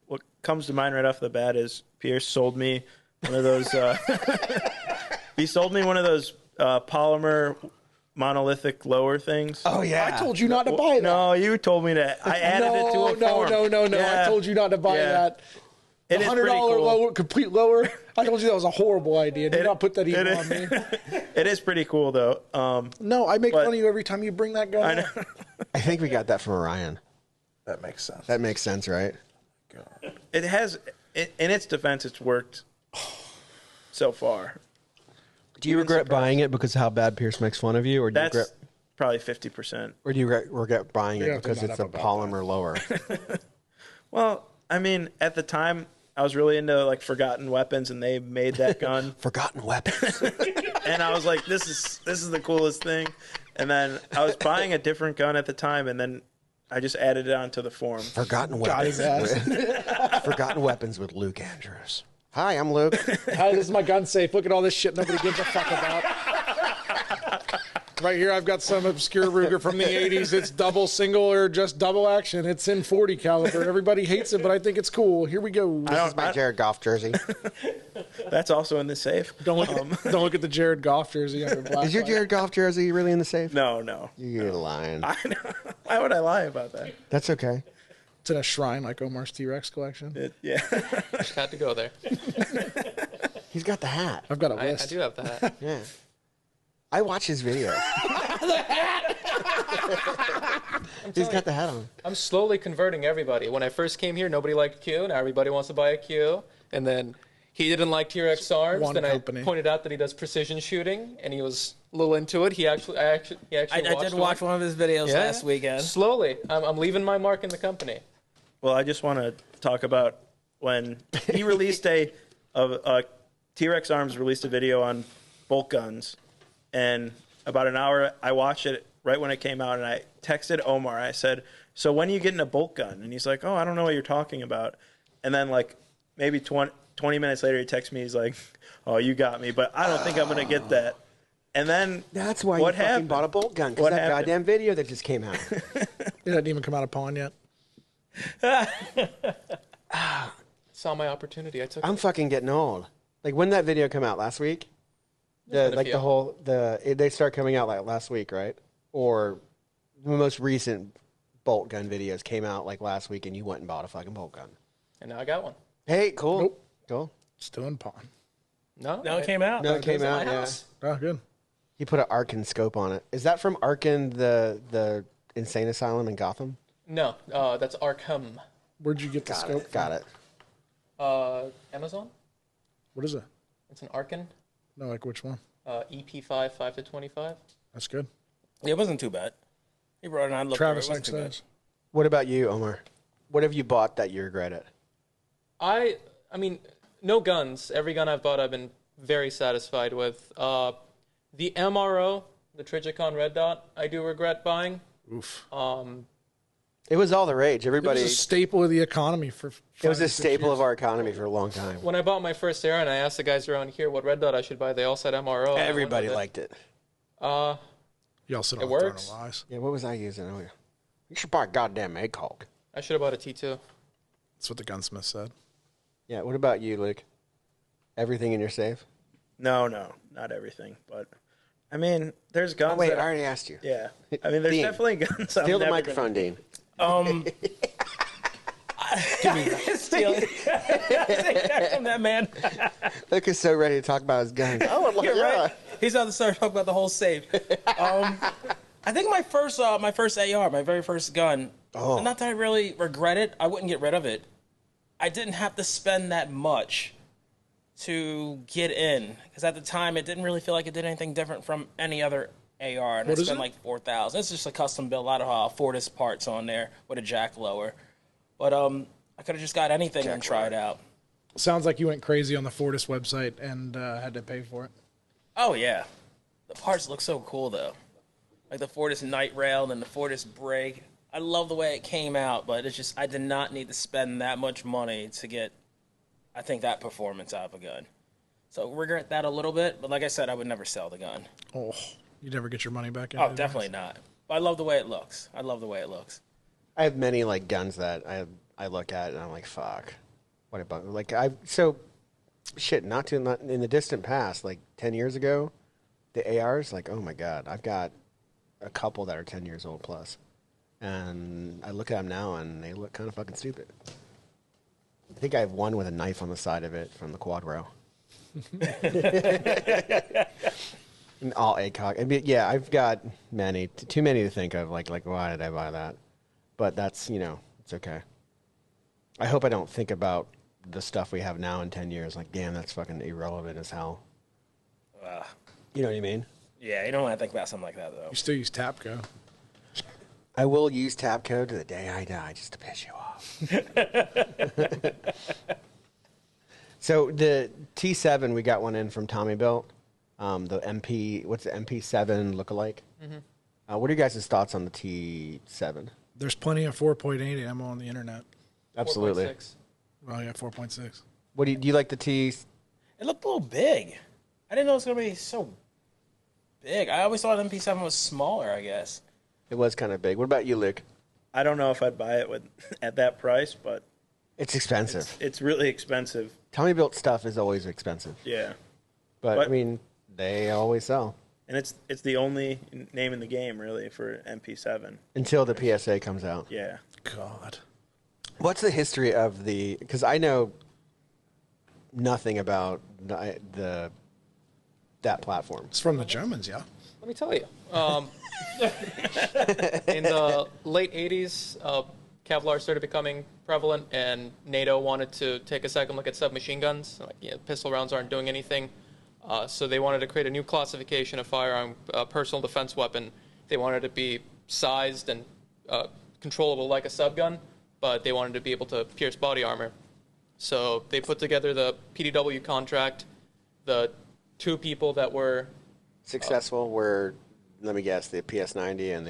What comes to mind right off the bat is Pierce sold me one of those. He sold me one of those polymer monolithic lower things.
Oh yeah.
I told you not to buy that.
No, you told me to. I added it to a form.
No.
Yeah.
I told you not to buy
Yeah.
that. The
It is
$100
pretty cool.
lower, complete lower. I told you that was a horrible idea. Do not put that even
it
on me.
It is pretty cool though.
No, I make
But-
fun of you every time you bring that gun.
I know.
up.
I think we got that from Orion.
That makes sense.
That makes sense, right?
It has, in its defense, it's worked so far.
Do you regret buying it because of how bad Pierce makes fun of you, or do
That's
you regret,
probably 50%.
or do you regret buying
You're
it
gonna have to
because
nut
it's a
up about
polymer lower?
Well, I mean, at the time, I was really into like Forgotten Weapons, and they made that gun,
Forgotten weapons.
and I was like, "This is the coolest thing." And then I was buying a different gun at the time, and then I just added it onto the form.
Forgotten
Got
weapons.
his ass.
Forgotten weapons with Luke Andrews. Hi, I'm Luke.
Hi, this is my gun safe. Look at all this shit nobody gives a fuck about. Right here, I've got some obscure Ruger from the 80s. It's double, single, or just double action. It's in 40 caliber. Everybody hates it, but I think it's cool. Here we go.
This is my Jared Goff jersey.
That's also in the safe.
Don't look at the Jared Goff jersey under black.
Is your
light.
Jared Goff jersey really in the safe?
No.
You're lying.
I know. Why would I lie about that?
That's okay.
It's in a shrine like Omar's T-Rex collection.
Yeah.
Just had to go there.
He's got the hat.
I've got a
I
list.
do have that.
Yeah. I watch his videos. He's got the hat on.
I'm slowly converting everybody. When I first came here, nobody liked Q. Now everybody wants to buy a Q. And then he didn't like T-Rex arms.
One
Then
company.
I pointed out that he does precision shooting, and he was a little into it. He actually
I
watched
did watch one of his videos
Yeah.
last weekend.
Slowly, I'm leaving my mark in the company.
Well, I just want to talk about when he released T-Rex Arms released a video on bolt guns, and about an hour I watched it right when it came out, and I texted Omar. I said, "So when are you getting a bolt gun?" And he's like, "Oh, I don't know what you're talking about." And then like maybe 20 minutes later, he texts me. He's like, "Oh, you got me, but I don't think I'm going to get that." And then
That's why
what
you fucking
happened?
bought a bolt gun. Because
What
that
happened?
goddamn video that just came out.
It hasn't even come out of pawn yet.
saw my opportunity. I took
I'm
it.
fucking getting old. Like, when did that video come out? Last week?
been a
Like,
few.
they start coming out like last week, right? Or the most recent bolt gun videos came out like last week, and you went and bought a fucking bolt gun.
And now I got one.
Hey, cool.
Nope.
Cool.
Still in pawn.
No,
No, it came out.
No, it came
at
out,
my
yeah.
house.
Oh, good.
He put an Arkin scope on it. Is that from Arkin, the insane asylum in Gotham?
No, that's Arkham.
Where'd you get the scope from?
Got it.
Amazon.
What is it?
It's an Arkin.
No, like which one?
EP5, 5 to 25.
That's good.
It wasn't too bad. He brought it on. Looked
Travis
through it. It
likes
wasn't too bad.
those.
What about you, Omar? What have you bought that you regret it?
I mean, no guns. Every gun I've bought, I've been very satisfied with. The MRO, the Trijicon Red Dot, I do regret buying.
Oof.
It was all the rage.
It
Everybody.
was a staple of the economy for.
It was
5
a
to 6
staple
years.
of our economy for a long time.
When I bought my first Air and I asked the guys around here what Red Dot I should buy, they all said MRO. and I went
Everybody
with it.
liked it.
You also
It
don't
works.
throw no lies.
Yeah, what was I using? Oh, yeah. You should buy a goddamn egg Hulk.
I should have bought a T2.
That's what the gunsmith said.
Yeah, what about you, Luke? Everything in your safe?
No, not everything, but I mean, there's guns.
Oh, wait,
that,
I already asked you.
yeah. I mean, there's
Dean,
definitely guns.
Steal the microphone, Dean.
Steal it. Take that from that man.
Luke is so ready to talk about his guns. Oh,
You're right. He's about to start talking about the whole safe. I think my first AR, my very first gun.
Oh.
Not that I really regret it. I wouldn't get rid of it. I didn't have to spend that much to get in because at the time it didn't really feel like it did anything different from any other AR. And
What
I
is
spent
it?
like $4,000. It's just a custom build, a lot of Fortis parts on there with a jack lower. But I could have just got anything and tried out.
Sounds like you went crazy on the Fortis website and had to pay for it.
Oh yeah, the parts look so cool though, like the Fortis night rail and the Fortis brake. I love the way it came out, but it's just I did not need to spend that much money to get, I think, that performance out of a gun. So regret that a little bit, but like I said, I would never sell the gun.
Oh, you never get your money back.
Oh, definitely not. But I love the way it looks. I love the way it looks.
I have many like guns that I look at and I'm like, fuck. What about like not in the distant past, like 10 years ago, the ARs, like, oh my god, I've got a couple that are 10 years old plus. And I look at them now and they look kind of fucking stupid. I think I have one with a knife on the side of it from the quad row. And all ACOG. I mean, yeah, I've got many, too many to think of. Like, why did I buy that? But that's, it's okay. I hope I don't think about the stuff we have now in 10 years. Like, damn, that's fucking irrelevant as hell. You know what I mean?
Yeah, you don't want to think about something like that though.
You still use Tapco.
I will use tap code to the day I die just to piss you off. So the T7, we got one in from Tommy Built. The what's the MP7 lookalike? Mm-hmm. What are you guys' thoughts on the T7?
There's plenty of 4.8 ammo on the internet.
Absolutely.
4.6.
Well, yeah, 4.6.
What do you like the T?
It looked a little big. I didn't know it was gonna be so big. I always thought MP7 was smaller. I guess.
It was kind of big. What about you, Luke?
I don't know if I'd buy it at that price, but
It's expensive.
it's really expensive.
Tommy Built stuff is always expensive,
Yeah,
but
But-
I mean, they always sell
and it's the only name in the game really for MP7.
until the PSA comes out.
Yeah,
God.
What's the history of because I know nothing about that platform.
It's from the Germans, yeah.
Let me tell you. In the late 80s, Kevlar started becoming prevalent, and NATO wanted to take a second look at submachine guns. Like, pistol rounds aren't doing anything. So they wanted to create a new classification of firearm, personal defense weapon. They wanted to be sized and controllable like a subgun, but they wanted to be able to pierce body armor. So they put together the PDW contract. The two people that were
Successful were, let me guess, the PS90 and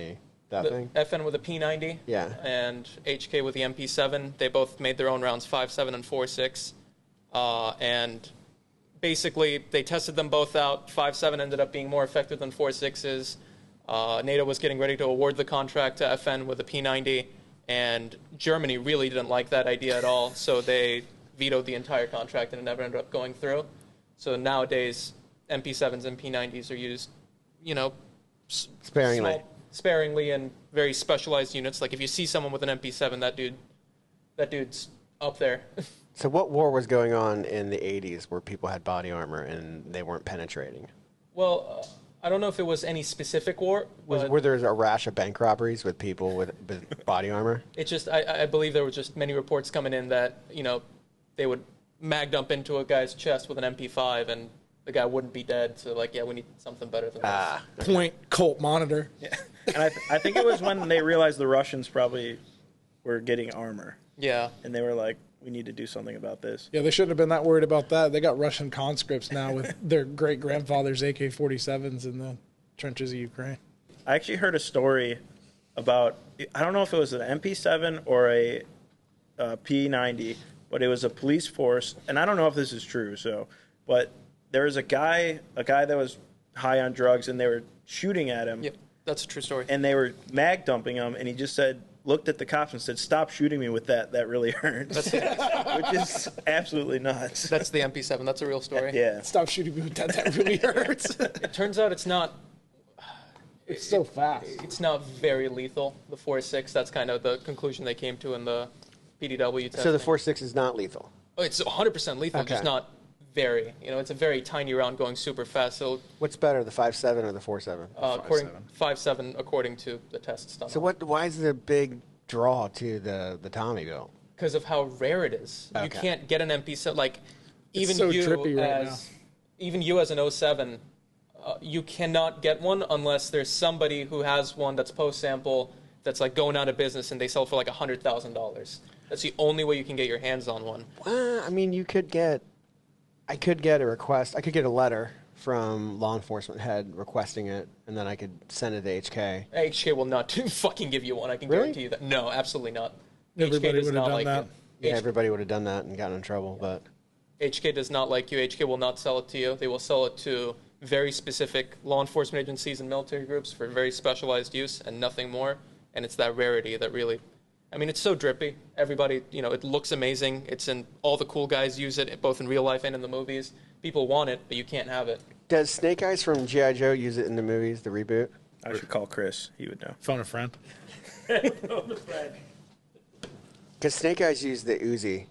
that
the
thing?
FN with a P90,
Yeah.
and HK with the MP7. They both made their own rounds, 5.7 and 4.6, and basically they tested them both out. 5.7 ended up being more effective than 4.6s. NATO was getting ready to award the contract to FN with a P90, and Germany really didn't like that idea at all. So they vetoed the entire contract and it never ended up going through. So nowadays, MP7s and P90s are used, you know,
Sparingly.
sparingly in very specialized units. Like if you see someone with an MP7, that dude's up there.
So what war was going on in the 80s where people had body armor and they weren't penetrating?
Well, I don't know if it was any specific war.
Were there a rash of bank robberies with people with body armor?
It just, I believe there were just many reports coming in that, you know, they would mag dump into a guy's chest with an MP5 and the guy wouldn't be dead. So, like, yeah, we need something better than this.
Point Colt monitor.
Yeah. And I think it was when they realized the Russians probably were getting armor.
Yeah.
And they were like, we need to do something about this.
Yeah, they shouldn't have been that worried about that. They got Russian conscripts now with their great-grandfather's AK-47s in the trenches of Ukraine.
I actually heard a story about, I don't know if it was an MP7 or a P90, but it was a police force, and I don't know if this is true, but there was a guy that was high on drugs, and they were shooting at him.
Yep, that's a true story.
And they were mag dumping him, and he just looked at the cops and said, "Stop shooting me with that. That really hurts." Which is absolutely nuts.
That's the MP7. That's a real story.
Yeah.
Stop shooting me with that. That really hurts.
It turns out it's not.
It's so fast.
It's not very lethal. The 4.6. That's kind of the conclusion they came to in the PDW testing.
So the 4.6 is not lethal?
Oh, it's 100% lethal,
Okay.
just not very. You know, it's a very tiny round going super fast. So
What's better, the 5.7 or the 4.7?
according 5.7, according to the tests done.
So why is the big draw to the Tommy build?
Because of how rare it is. You
Okay.
can't get an MP7 like even
so
you
trippy right now.
even you as an 07. You cannot get one unless there's somebody who has one that's post sample that's like going out of business and they sell for like $100,000. That's the only way you can get your hands on one.
I mean, I could get a request. I could get a letter from law enforcement head requesting it, and then I could send it to HK.
HK will not fucking give you one. I can
Really?
guarantee you that. No, absolutely not.
Everybody
HK does
would have
not
done
like
that.
you.
Yeah, everybody would have done that and gotten in trouble, but
HK does not like you. HK will not sell it to you. They will sell it to very specific law enforcement agencies and military groups for very specialized use and nothing more. And it's that rarity that really, I mean, it's so drippy. Everybody, you know, it looks amazing. It's in, all the cool guys use it, both in real life and in the movies. People want it, but you can't have it.
does Snake Eyes from G.I. Joe use it in the movies, the reboot?
I should call Chris. He would know.
Phone a friend.
Because Snake Eyes used the Uzi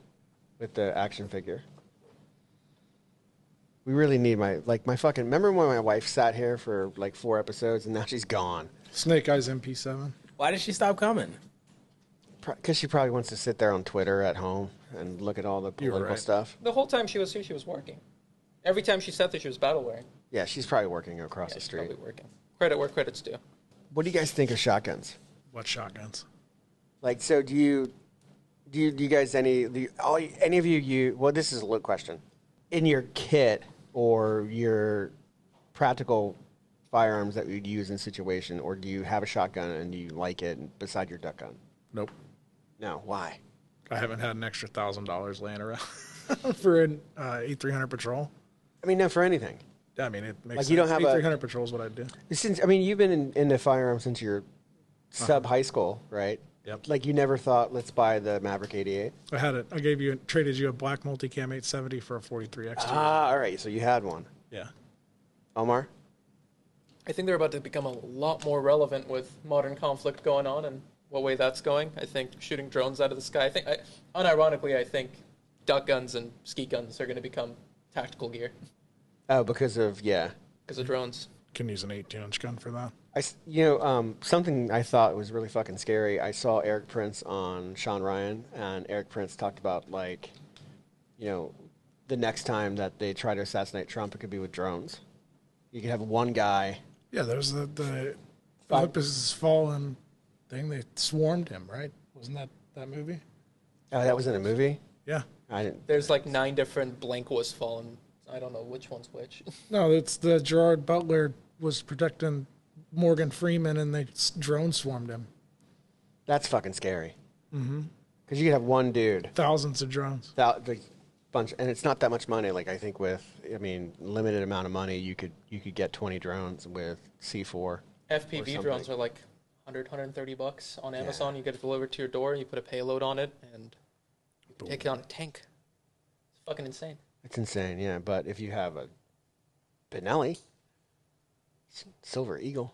with the action figure. We really need my fucking... Remember when my wife sat here for like 4 episodes and now she's gone?
Snake Eyes MP7.
Why did she stop coming?
Because she probably wants to sit there on Twitter at home and look at all the
You're
political
right.
stuff.
The whole time she was here, she was working. Every time she sat there, she was battle wearing.
Yeah, she's probably working across
Yeah,
the
she's
street.
probably working. Credit where credit's due.
What do you guys think of shotguns?
What shotguns?
Like, so do you guys any of you well, this is a look question. In your kit or your practical firearms that you'd use in situation, or do you have a shotgun and you like it beside your duck gun?
Nope.
No, why?
I haven't had an extra $1,000 laying around for an E300 patrol.
I mean, not for anything.
I mean, it makes
Like,
sense.
you don't have a-
E300 patrol is what I do.
Since you've been into firearms since you're sub high school, right?
Yep.
Like, you never thought, let's buy the Maverick 88.
I had it. I traded you a black multicam 870 for a 43 X2.
Ah, all right. So you had one,
Yeah.
Omar.
I think they're about to become a lot more relevant with modern conflict going on and what way that's going. I think shooting drones out of the sky. Unironically, I think duck guns and ski guns are going to become tactical gear
Oh, because of
because of drones.
Can use an 18-inch gun for that.
Something I thought was really fucking scary. I saw Eric Prince on Sean Ryan, and Eric Prince talked about the next time that they try to assassinate Trump, it could be with drones. You could have one guy.
Yeah, there's the Olympus Has Fallen thing. They swarmed him, right? Wasn't that movie?
Oh, that was in a movie.
Yeah.
I didn't.
There's like 9 different blank was fallen. I don't know which one's which.
No, it's the Gerard Butler was protecting Morgan Freeman, and they drone swarmed him.
That's fucking scary. Mm-hmm. Because you could have one dude,
Thousands of drones.
bunch, and it's not that much money. Like, I think limited amount of money, you could get 20 drones with C4.
FPV drones are like $130 on Amazon. You get it delivered to your door. You put a payload on it, and you can take it on a tank. Fucking insane.
It's insane, yeah. But if you have a Benelli, Silver Eagle.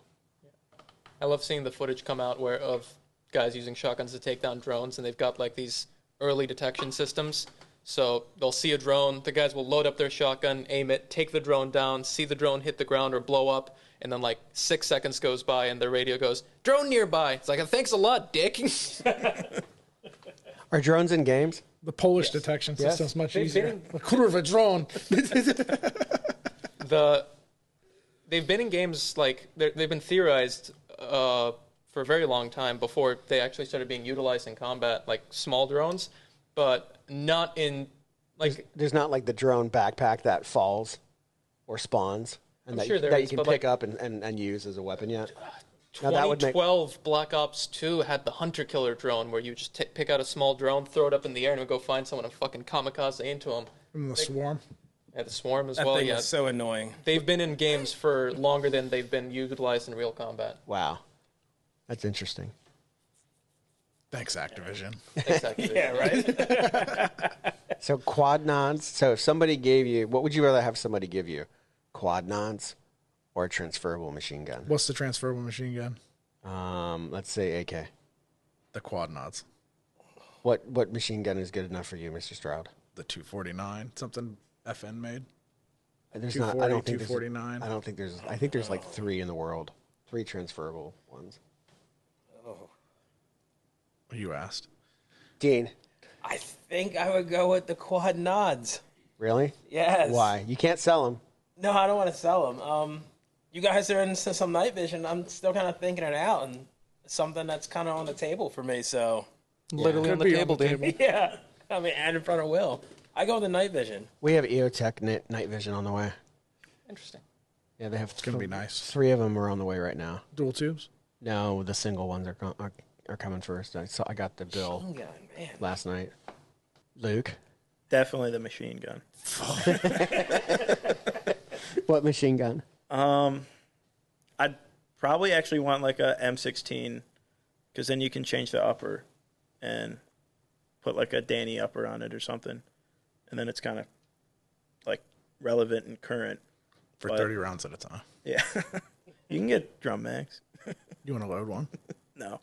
I love seeing the footage come out of guys using shotguns to take down drones, and they've got like these early detection systems. So they'll see a drone, the guys will load up their shotgun, aim it, take the drone down, see the drone hit the ground or blow up, and then like 6 seconds goes by and the radio goes, "Drone nearby." It's like, thanks a lot, dick.
Are drones in games?
The Polish detection system's much
They've
easier.
been-
A quarter of a drone.
They've been in games, like, they've been theorized for a very long time before they actually started being utilized in combat, like small drones, but not in, like...
There's not like the drone backpack that falls or spawns and
I'm
that,
sure there
that
is,
you can
but,
pick
like,
up and use as a weapon yet. Now, that would make
2012 Black Ops 2 had the hunter killer drone where you just pick out a small drone, throw it up in the air, and it would go find someone and fucking kamikaze into them.
From the swarm.
Yeah, the swarm as
That
well.
thing
Yeah,
is so annoying.
they've been in games for longer than they've been utilized in real combat.
wow, that's interesting.
Thanks, Activision.
Exactly.
Yeah, right?
So quad nods. So if somebody gave you, what would you rather have somebody give you? Quad nods or a transferable machine gun?
What's the transferable machine gun?
Let's say AK.
The quad nods.
What machine gun is good enough for you, Mr. Stroud?
The 249, something FN made.
There's
240,
not. I don't think
249.
I don't think there's. I think there's like 3 in the world. 3 transferable ones.
You asked.
Dean,
I think I would go with the quad nods.
really?
Yes.
Why? You can't sell them.
No, I don't want to sell them. You guys are into some night vision. I'm still kind of thinking it out, and it's something that's kind of on the table for me. So,
Literally on
Could
the
be
table, dude.
yeah. I mean, and in front of Will. I go with the night vision.
We have EOTech night vision on the way.
Interesting.
Yeah, they have.
It's gonna be nice.
3 of them are on the way right now.
Dual tubes?
No, the single ones are coming first. I got the bill
Machine gun, man.
last night. Luke,
Definitely the machine gun.
what machine gun?
I'd probably actually want like a M16 because then you can change the upper and put like a Danny upper on it or something, and then it's kind of like relevant and current.
For
But-
30 rounds at a time.
Yeah, you can get drum mags.
You want to load one?
No,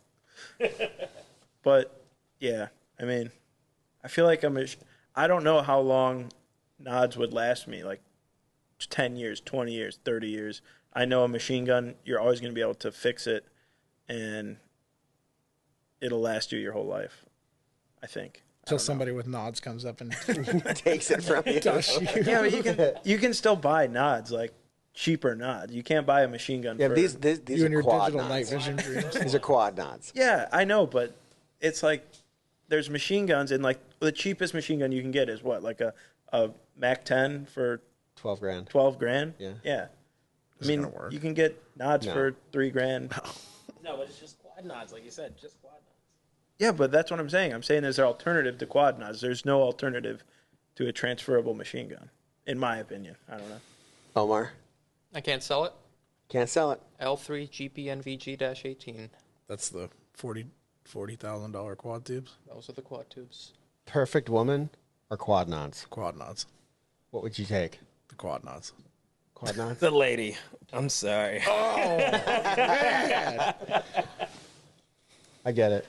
but yeah, I mean, I feel like I don't know how long nods would last me. Like 10 years, 20 years, 30 years. I know a machine gun, you're always going to be able to fix it, and it'll last you your whole life, I think.
Till somebody with nods comes up and
Takes it from you.
does you.
Yeah, but you can still buy nods, like cheaper nods. You can't buy a machine gun
Yeah,
for...
these
You
are
and your
quad
digital night
nods.
vision dreams.
These are quad nods.
Yeah, I know, but it's like there's machine guns, and like the cheapest machine gun you can get is what, like a Mac 10 for
12 grand.
12 grand?
Yeah.
Yeah. I
Is it
mean,
gonna work?
you can get nods
No.
for 3 grand.
No, but it's just quad nods, like you said. Just quad nods.
Yeah, but that's what I'm saying. I'm saying there's an alternative to quad nods. There's no alternative to a transferable machine gun, in my opinion. I don't know.
Omar,
I can't sell it.
can't sell it.
L3 GPNVG-18.
That's the $40,000 quad tubes.
Those are the quad tubes.
Perfect woman or quad nods?
Quad nods.
What would you take?
The quad nods.
Quad nods?
The lady. I'm sorry.
I get it.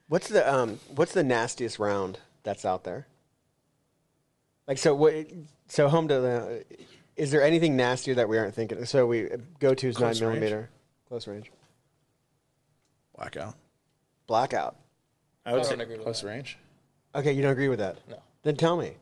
What's the nastiest round that's out there? Like so home to the. Is there anything nastier that we aren't thinking? So we go to is 9
Close range.
millimeter, close range,
Blackout.
blackout.
I would
I
say
don't agree with
Close
that.
range.
Okay, you don't agree with that?
No.
Then tell me.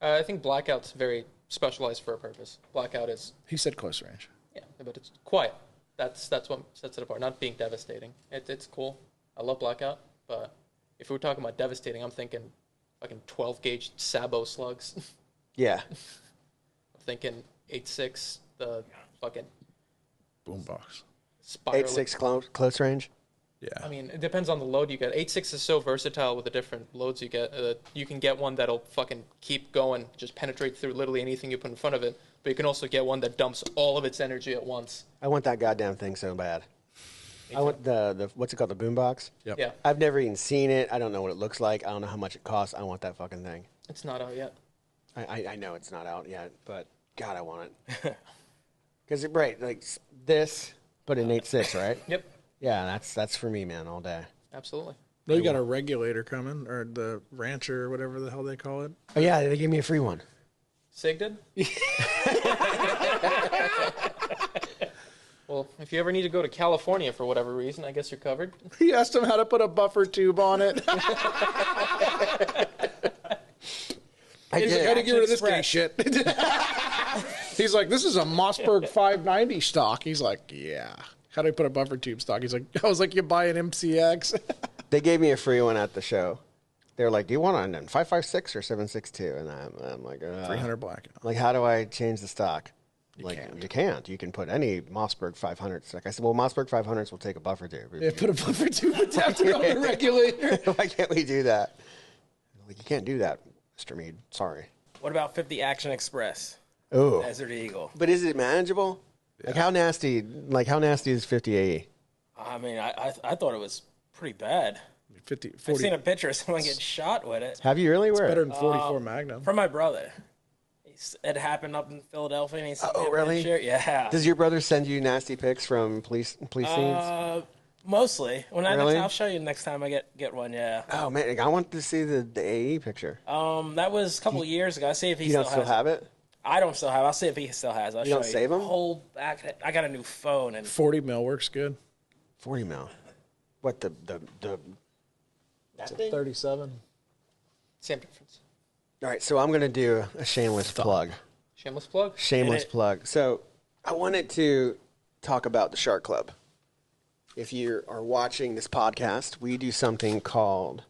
I think blackout's very specialized for a purpose. Blackout is,
He said close range.
yeah, but it's quiet. That's what sets it apart. Not being devastating. It's cool. I love blackout, but if we're talking about devastating, I'm thinking fucking 12 gauge Sabo slugs.
Yeah.
I'm thinking 8.6, the fucking
Boombox.
spiral.
8.6 close range.
Yeah.
I mean, it depends on the load you get. 8.6 is so versatile with the different loads you get. You can get one that'll fucking keep going, just penetrate through literally anything you put in front of it. But you can also get one that dumps all of its energy at once.
I want that goddamn thing so bad. I want the what's it called, the boombox?
Yep.
Yeah,
I've never even seen it. I don't know what it looks like. I don't know how much it costs. I want that fucking thing.
it's not out yet.
I know it's not out yet, but God, I want it. Because right, like this, but in 8.6, right?
Yep,
Yeah, that's for me, man, all day.
absolutely.
No, you got a regulator coming, or the rancher, or whatever the hell they call it.
Oh yeah, they gave me a free one.
Sig did? Well, if you ever need to go to California for whatever reason, I guess you're covered.
He asked him how to put a buffer tube on it.
I
He's like,
did.
how to get rid of this kind of
Express.
shit. He's like, this is a Mossberg 590 stock. He's like, yeah. How do I put a buffer tube stock? He's like, I was like, you buy an MCX.
They gave me a free one at the show. They were like, "Do you want on 5.56 or 7.62?" And I'm like,
300 black.
Like, how do I change the stock?
You can't.
You can't. You can put any Mossberg 500 stock. I said, well, Mossberg 500s will take a buffer tube.
Yeah, put a buffer tube adapter on the regulator.
Why can't we do that? Like, you can't do that, Mr. Mead. Sorry.
What about 50 Action Express?
Oh,
Desert Eagle.
but is it manageable? Like, how nasty? Like, how nasty is 50 AE?
I mean, I thought it was pretty bad.
50,
I've
40.
seen a picture of someone get shot with it
Have you really? Where?
Better than 44 Magnum.
from my brother. It happened up in Philadelphia, and he sent me
Oh,
a
really?
picture. Yeah.
Does your brother send you nasty pics from police scenes?
Mostly.
Really?
I'll show you next time I get one. Yeah.
Oh man, I want to see the AE picture.
That was a couple of years ago. I'll see if he
You
still
don't
has
still have it?
I don't still have. I'll see if he still has. I'll
You
show
don't save 'em?
Whole back. I got a new phone, and
40 mil works good.
40 mil. What the
It's a 37.
Same difference.
All right, so I'm going to do a shameless plug.
Shameless plug.
Shameless
Hit it.
plug. So I wanted to talk about the Shark Club. If you are watching this podcast, we do something called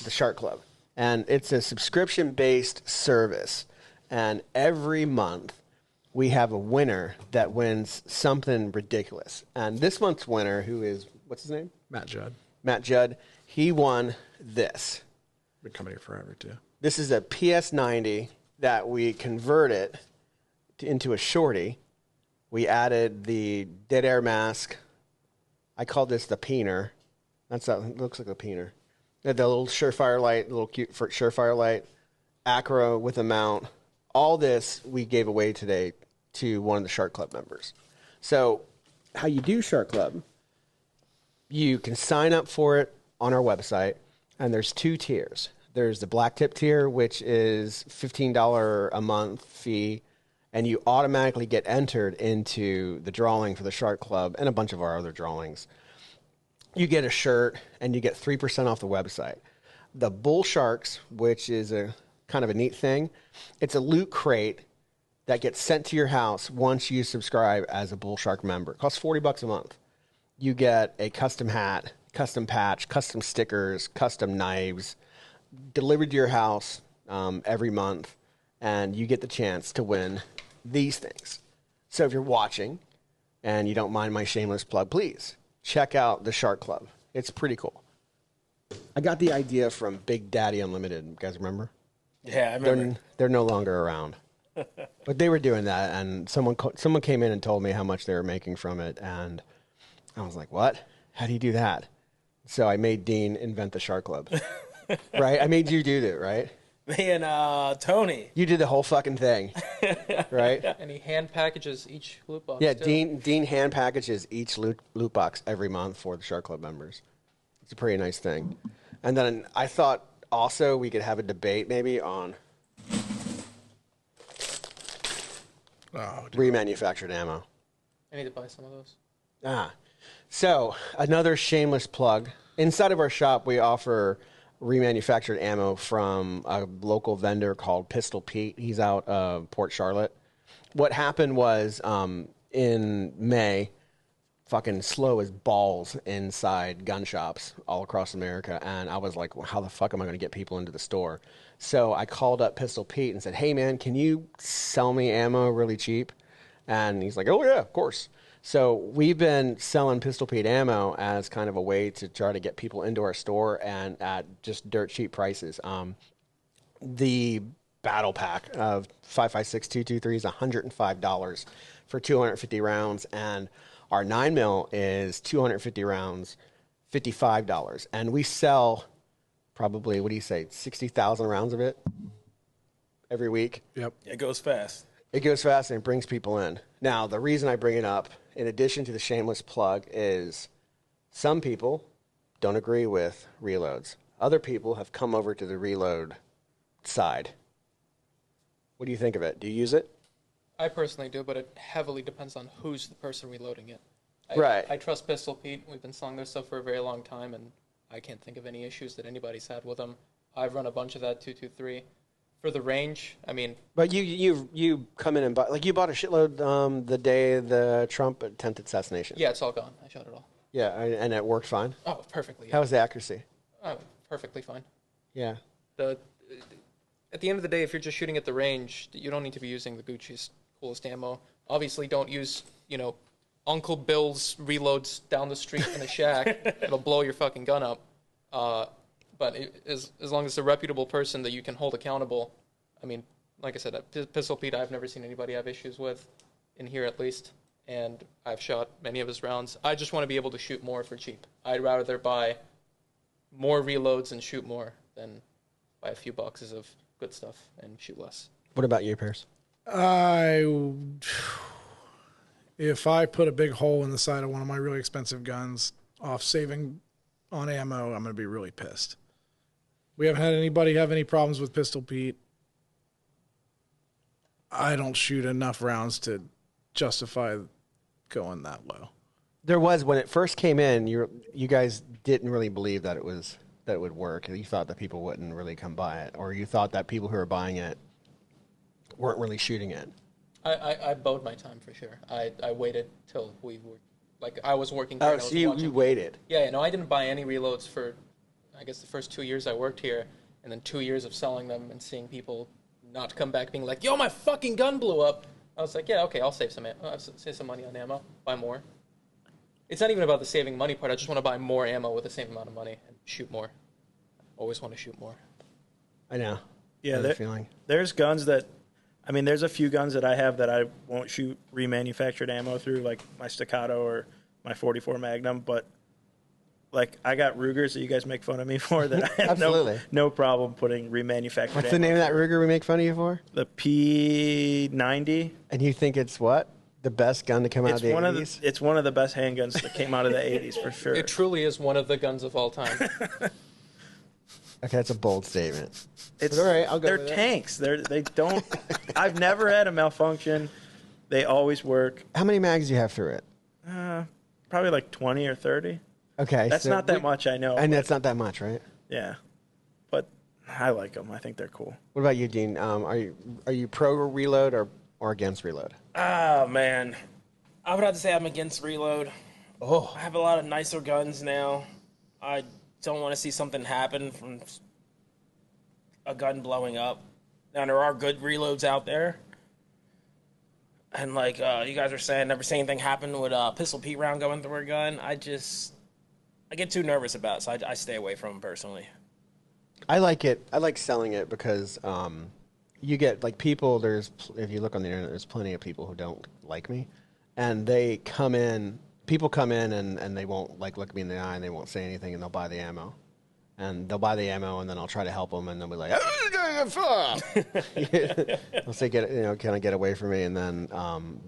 the Shark Club. And it's a subscription-based service. And every month, we have a winner that wins something ridiculous. And this month's winner, who is, what's his name?
Matt Judd.
Matt Judd. He won this.
Been coming here forever, too.
This is a PS90 that we converted into a shorty. We added the dead air mask. I called this the peener. It looks like a peener. The little Surefire light, little cute Surefire light, acro with a mount. All this we gave away today to one of the Shark Club members. So how you do Shark Club, you can sign up for it on our website, and there's two tiers. There's the black tip tier, which is $15 a month fee, and you automatically get entered into the drawing for the Shark Club and a bunch of our other drawings. You get a shirt, and you get 3% off the website. The Bull Sharks, which is a kind of a neat thing, it's a loot crate that gets sent to your house once you subscribe as a Bull Shark member. It costs $40 a month. You get a custom hat, custom patch, custom stickers, custom knives delivered to your house every month, and you get the chance to win these things. So if you're watching and you don't mind my shameless plug, please check out the Shark Club. It's pretty cool. I got the idea from Big Daddy Unlimited. You guys remember?
yeah, I remember.
They're no longer around. But they were doing that, and someone came in and told me how much they were making from it, and I was like, what? How do you do that? So I made Dean invent the Shark Club. Right? I made you do that, right?
Me and Tony.
You did the whole fucking thing. Right?
And he hand packages each loot box.
Yeah,
too.
Dean hand packages each loot box every month for the Shark Club members. It's a pretty nice thing. And then I thought also we could have a debate maybe on
Oh, dude.
remanufactured ammo.
I need to buy some of those.
So another shameless plug. Inside of our shop, we offer remanufactured ammo from a local vendor called Pistol Pete. He's out of Port Charlotte. What happened was in May, fucking slow as balls inside gun shops all across America. And I was like, well, how the fuck am I going to get people into the store? So I called up Pistol Pete and said, hey, man, can you sell me ammo really cheap? And he's like, oh, yeah, of course. So we've been selling Pistol Pete ammo as kind of a way to try to get people into our store and at just dirt cheap prices. The battle pack of 5.56 223 is $105 for 250 rounds, and Our 9mm is 250 rounds, $55, and we sell probably, what do you say, 60,000 rounds of it every week.
Yep.
It goes fast.
It goes fast and it brings people in. Now, the reason I bring it up, in addition to the shameless plug, is some people don't agree with reloads. Other people have come over to the reload side. What do you think of it? Do you use it?
I personally do, but it heavily depends on who's the person reloading it.
Right.
I trust Pistol Pete. We've been selling their stuff for a very long time, and I can't think of any issues that anybody's had with them. I've run a bunch of that 223. For the range, I mean...
But you come in and buy... Like, you bought a shitload the day the Trump attempted assassination.
Yeah, it's all gone. I shot it all.
Yeah, and it worked fine?
Oh, perfectly. Yeah.
How was the accuracy?
Oh, perfectly fine.
Yeah.
At the end of the day, if you're just shooting at the range, you don't need to be using the Gucci's coolest ammo. Obviously, don't use, Uncle Bill's reloads down the street in a shack. It'll blow your fucking gun up. But as long as it's a reputable person that you can hold accountable, I mean, like I said, Pistol Pete, I've never seen anybody have issues with, in here at least, and I've shot many of his rounds. I just want to be able to shoot more for cheap. I'd rather buy more reloads and shoot more than buy a few boxes of good stuff and shoot less.
What about you, Pierce?
If I put a big hole in the side of one of my really expensive guns off saving on ammo, I'm going to be really pissed. We haven't had anybody have any problems with Pistol Pete. I don't shoot enough rounds to justify going that low.
There was, when it first came in, you guys didn't really believe that it would work. You thought that people wouldn't really come buy it, or you thought that people who were buying it weren't really shooting it.
I bode my time for sure. I waited till we were, I was working.
Oh, so you waited.
Yeah, no, I didn't buy any reloads for, I guess, the first 2 years I worked here, and then 2 years of selling them and seeing people not come back being like, yo, my fucking gun blew up. I was like, yeah, okay, I'll save some money on ammo, buy more. It's not even about the saving money part. I just want to buy more ammo with the same amount of money and shoot more. Always want to shoot more.
I know.
Yeah, there's guns that, there's a few guns that I have that I won't shoot remanufactured ammo through, like my Staccato or my 44 Magnum, but I got Rugers that you guys make fun of me for that I have no problem putting remanufactured
What's
ammo.
the name of that Ruger we make fun of you for?
The P90.
And you think it's what? The best gun to come out of the 80s?
It's one of the best handguns that came out of the 80s for sure.
It truly is one of the guns of all time.
Okay, that's a bold statement.
It's
all right. I'll go.
They're
with
tanks. They don't. I've never had a malfunction. They always work.
How many mags do you have through it?
Probably like 20 or 30.
Okay,
that's not that much. I know,
and that's not that much, right?
Yeah, but I like them. I think they're cool.
What about you, Dean? Are you pro reload or against reload?
Oh man, I would have to say I'm against reload.
Oh,
I have a lot of nicer guns now. I don't want to see something happen from a gun blowing up. Now, there are good reloads out there. And like you guys are saying, never seen anything happen with a Pistol Pete round going through a gun. I get too nervous about it, so I stay away from them personally.
I like it. I like selling it because you get, people, if you look on the internet, there's plenty of people who don't like me. And they come in, people come in and they won't look me in the eye and they won't say anything and they'll buy the ammo. And they'll buy the ammo and then I'll try to help them and they'll be like, they'll say, kind of get away from me, and then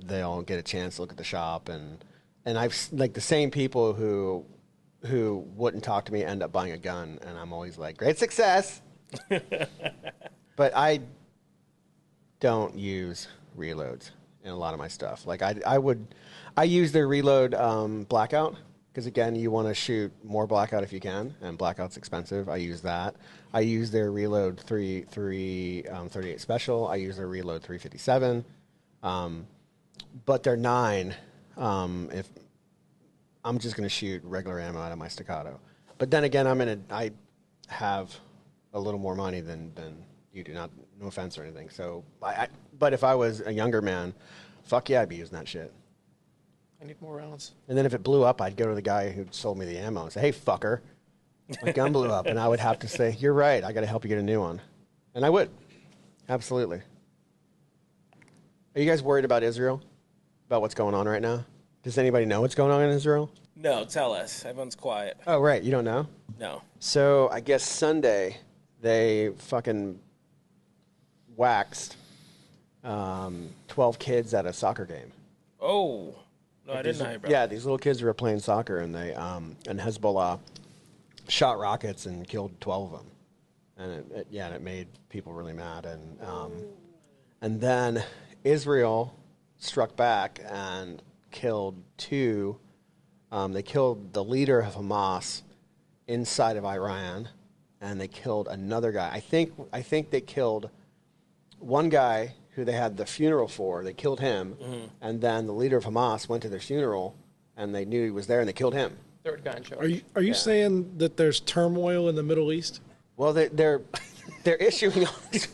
they'll get a chance to look at the shop. And I've, the same people who wouldn't talk to me end up buying a gun, and I'm always like, great success. But I don't use reloads in a lot of my stuff. I use their reload blackout, because again, you want to shoot more blackout if you can, and blackout's expensive. I use that. I use their reload 38 special. I use their reload 357. But their 9, if I'm just going to shoot regular ammo out of my Staccato. But then again, I have a little more money than you do. Not, no offense or anything. So, but if I was a younger man, fuck yeah, I'd be using that shit.
I need more rounds.
And then if it blew up, I'd go to the guy who sold me the ammo and say, hey, fucker, my gun blew up. And I would have to say, you're right, I got to help you get a new one. And I would. Absolutely. Are you guys worried about Israel? About what's going on right now? Does anybody know what's going on in Israel?
No, tell us. Everyone's quiet.
Oh, right. You don't know?
No.
So I guess Sunday they fucking waxed 12 kids at a soccer game.
Oh. No, I didn't know about
Yeah, these little kids were playing soccer, and and Hezbollah shot rockets and killed 12 of them. And it made people really mad. And then Israel struck back and killed two. They killed the leader of Hamas inside of Iran, and they killed another guy. I think they killed one guy who they had the funeral for. They killed him, and then the leader of Hamas went to their funeral, and they knew he was there, and they killed him.
Third guy in charge.
Are you saying that there's turmoil in the Middle East?
Well, they're issuing all these.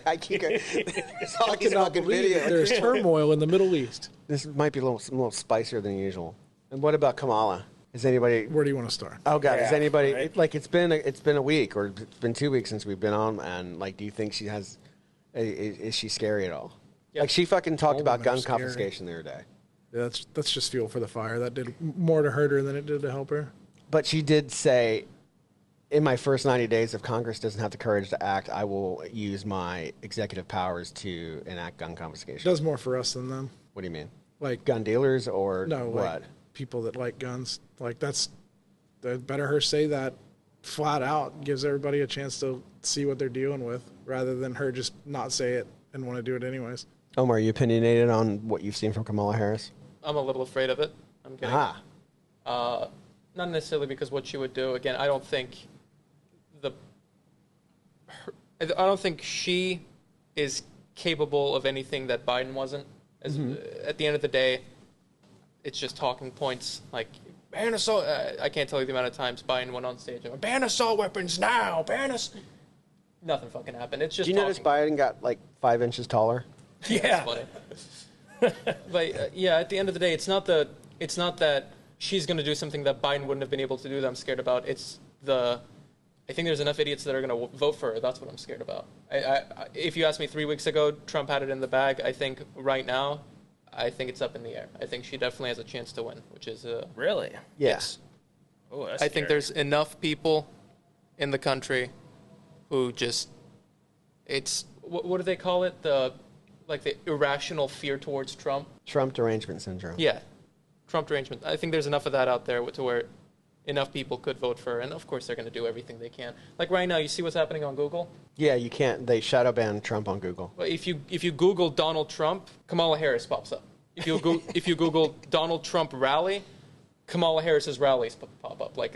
I keep going. There's all these fucking videos.
There's turmoil in the Middle East.
This might be a little spicier than usual. And what about Kamala? Is anybody?
Where do you want to start?
Oh God, is anybody
right?
like it's been a week or it's been 2 weeks since we've been on, and like, do you think she has? Is she scary at all?
Yeah.
Like she fucking talked
All
about
women are
gun
scary.
confiscation the other day,
Yeah, that's just fuel for the fire. That did more to hurt her than it did to help her.
but she did say, in my first 90 days, if Congress doesn't have the courage to act, I will use my executive powers to enact gun
It
confiscation.
does more for us than them.
What do you mean?
Like
Gun dealers or
no,
what?
like people that like guns. Like that's better her say that flat out. Gives everybody a chance to see what they're dealing with, rather than her just not say it and want to do it anyways.
Omar, are you opinionated on what you've seen from Kamala Harris?
I'm a little afraid of it. I'm kidding.
Ah,
Not necessarily because what she would do. Again, I don't think I don't think she is capable of anything that Biden wasn't. At the end of the day, it's just talking points. Like ban assault. I can't tell you the amount of times Biden went on stage and went, ban assault weapons now. Nothing fucking happened. It's just.
do you notice
talking.
Biden got like 5 inches taller?
Yeah.
Funny. But yeah, at the end of the day, it's not that she's going to do something that Biden wouldn't have been able to do that I'm scared about. I think there's enough idiots that are going to vote for her. That's what I'm scared about. If you asked me 3 weeks ago, Trump had it in the bag. I think right now, I think it's up in the air. I think she definitely has a chance to win, which is
Really?
Yes.
Oh, that's
I think
scary.
there's enough people in the country who just what do they call it? The irrational fear towards Trump.
Trump derangement syndrome.
Yeah, Trump derangement. I think there's enough of that out there to where enough people could vote for her, and of course they're going to do everything they can. Like right now, you see what's happening on Google.
Yeah, you can't. They shadow ban Trump on Google.
Well, if you Google Donald Trump, Kamala Harris pops up. If you Google Donald Trump rally, Kamala Harris's rallies pop up. Like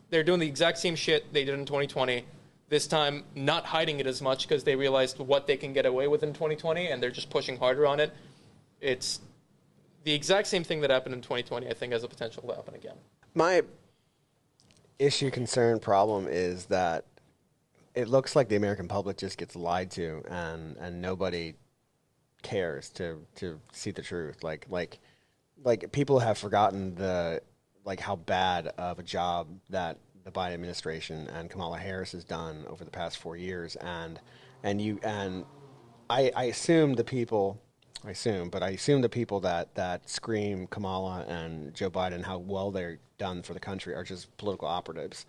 they're doing the exact same shit they did in 2020. This time, not hiding it as much because they realized what they can get away with in 2020, and they're just pushing harder on it. It's the exact same thing that happened in 2020. I think has the potential to happen again.
My issue, concern, problem is that it looks like the American public just gets lied to, and nobody cares to see the truth. Like people have forgotten how bad of a job that the Biden administration and Kamala Harris has done over the past 4 years, and I assume the people. I assume the people that scream Kamala and Joe Biden how well they're done for the country are just political operatives,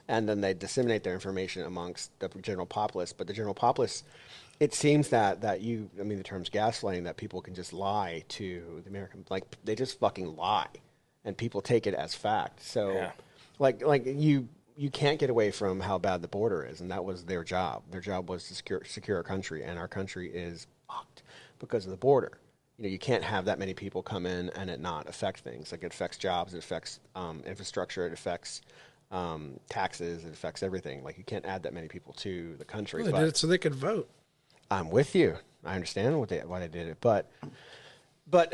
and then they disseminate their information amongst the general populace. But the general populace, it seems that the term's gaslighting, that people can just lie to the American, like they just fucking lie, and people take it as fact. So,
Yeah.
like you can't get away from how bad the border is, and that was their job. Their job was to secure our country, and our country is fucked because of the border. You can't have that many people come in and it not affect things. Like, it affects jobs, it affects infrastructure, it affects taxes, it affects everything. Like, you can't add that many people to the country.
Well, they did it so they could vote.
I'm with you. I understand why they did it, but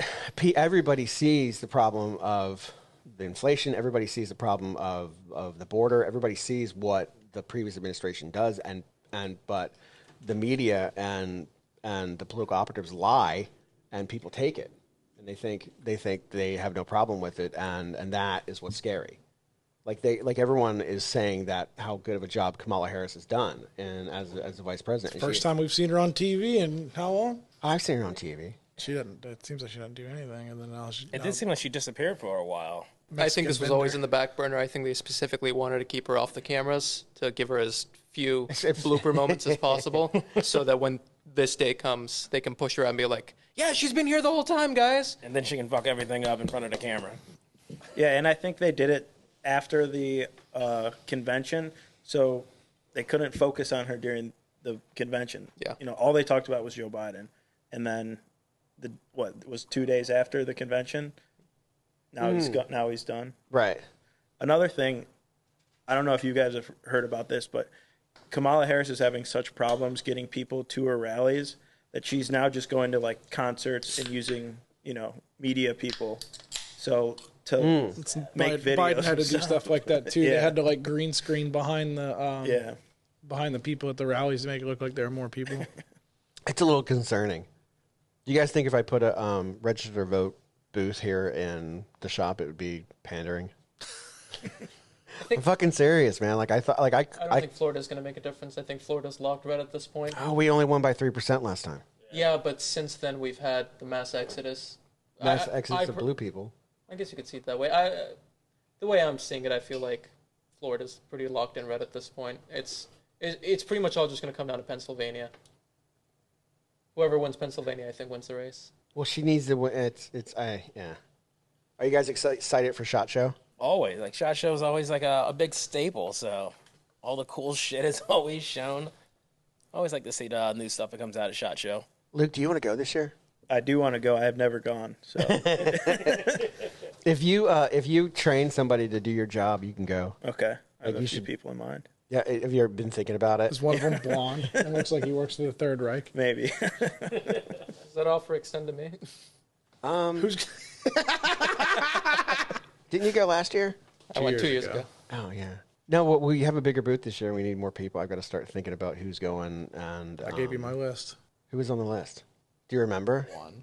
everybody sees the problem of the inflation. Everybody sees the problem of the border. Everybody sees what the previous administration does, but the media and the political operatives lie, and people take it, and they think they have no problem with it, and that is what's scary. Like everyone is saying that how good of a job Kamala Harris has done, and as the vice president.
First time we've seen her on TV in how long?
I've seen her on TV.
She didn't. It seems like she didn't do anything, and then now
It did seem like she disappeared for a while.
I think this was
vendor.
always in the back burner. I think they specifically wanted to keep her off the cameras to give her as few blooper moments as possible, so that when this day comes, they can push her out and be like, "Yeah, she's been here the whole time, guys."
And then she can fuck everything up in front of the camera.
Yeah, and I think they did it after the convention, so they couldn't focus on her during the convention.
Yeah.
You know, all they talked about was Joe Biden, and then it was 2 days after the convention. Now he's done.
Right.
Another thing, I don't know if you guys have heard about this, but Kamala Harris is having such problems getting people to her rallies that she's now just going to like concerts and using, media people. So to make videos.
Biden had to do stuff like that too. They
Yeah.
had to like green screen behind the behind the people at the rallies to make it look like there were more people.
It's a little concerning. Do you guys think if I put a register to vote booth here in the shop, it would be pandering? I'm fucking serious, man. Like I thought, like
I don't think Florida's going to make a difference. I think Florida's locked red at this point.
oh, we only won by 3% last time.
Yeah, but since then we've had the mass exodus.
Mass exodus of blue people.
I guess you could see it that way. The way I'm seeing it, I feel like Florida's pretty locked in red at this point. It's pretty much all just going to come down to Pennsylvania. Whoever wins Pennsylvania, I think, wins the race.
Well, she needs to win. Yeah. Are you guys excited for SHOT Show?
Always. Like, SHOT Show is always like a big staple, so all the cool shit is always shown. I always like to see the new stuff that comes out of SHOT Show.
Luke, do you want to go this year?
I do want to go. I have never gone. So
If you train somebody to do your job, you can go.
okay, I have
you
a few
should-
people in mind.
Yeah, have you ever been thinking about it?
Is one of them blonde? It looks like he works for the Third Reich.
Maybe.
Is that offer extend to me?
Didn't you go last year?
I went 2 years
years ago.
ago.
Oh yeah. No, well, we have a bigger booth this year. We need more people. I've got to start thinking about who's going. And
I gave you my list.
who was on the list. Do you remember?
1,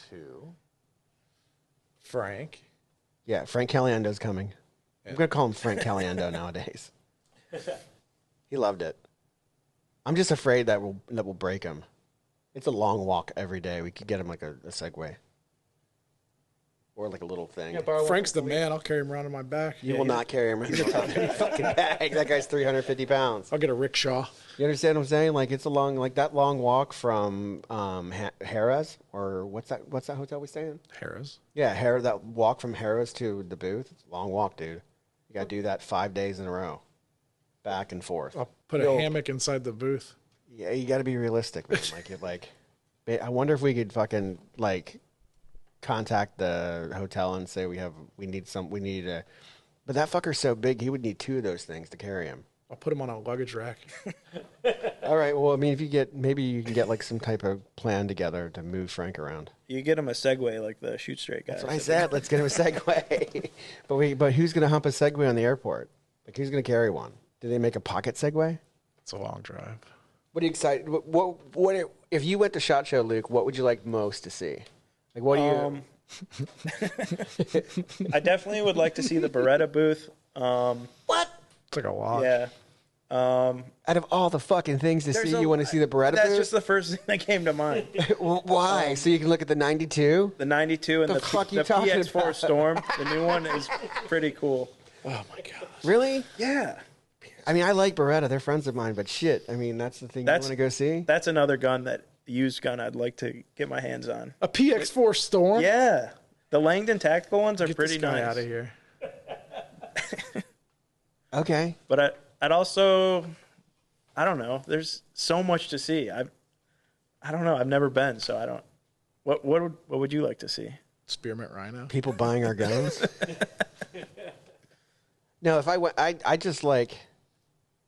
2, Frank.
Yeah, Frank Caliendo's coming. I'm gonna call him Frank Caliendo nowadays. He loved it. I'm just afraid that will break him. It's a long walk every day. We could get him like a Segway. Or like a little thing.
Yeah, borrow one
Frank's
for
the man. I'll carry him around in my back.
You will not carry him around in a fucking bag. That guy's 350 pounds.
I'll get a rickshaw.
You understand what I'm saying? Like it's a long, like that long walk from Harrah's, or what's that hotel we stay in?
Harris.
Yeah, that walk from Harrah's to the booth. It's a long walk, dude. You got to do that 5 days in a row, back and forth.
I'll put a hammock inside the booth.
Yeah, you got to be realistic, man. I wonder if we could fucking contact the hotel and say we need a. But that fucker's so big, he would need 2 of those things to carry him.
I'll put him on a luggage rack.
All right. Well, I mean, maybe you can get like some type of plan together to move Frank around.
You get him a Segway like the Shoot Straight guys.
That's what I said. Let's get him a Segway. but who's gonna hump a Segway on the airport? Like who's gonna carry one? Do they make a pocket Segway?
It's a long drive.
What are you excited? What if you went to SHOT Show, Luke? What would you like most to see? Like what do you?
I definitely would like to see the Beretta booth.
What?
It's like a lot.
Yeah.
Out of all the fucking things to see, you want to see the Beretta
That's
booth?
just the first thing that came to mind.
Why? So you can look at the 92?
The 92 and
The
the
fuck you
the
talking
PX4
about?
Storm. The new one is pretty cool.
Oh my god.
Really?
Yeah.
I mean, I like Beretta. They're friends of mine, but shit. I mean, that's the thing you want to go see?
That's another gun used gun I'd like to get my hands on.
A PX4 Storm.
Yeah. The Langdon tactical ones are
Get
pretty
this guy
nice.
out of here.
Okay.
But I'd also, I don't know. There's so much to see. I don't know. I've never been, so I don't. What would you like to see?
Spearmint Rhino.
People buying our guns? No, if I went, I just like,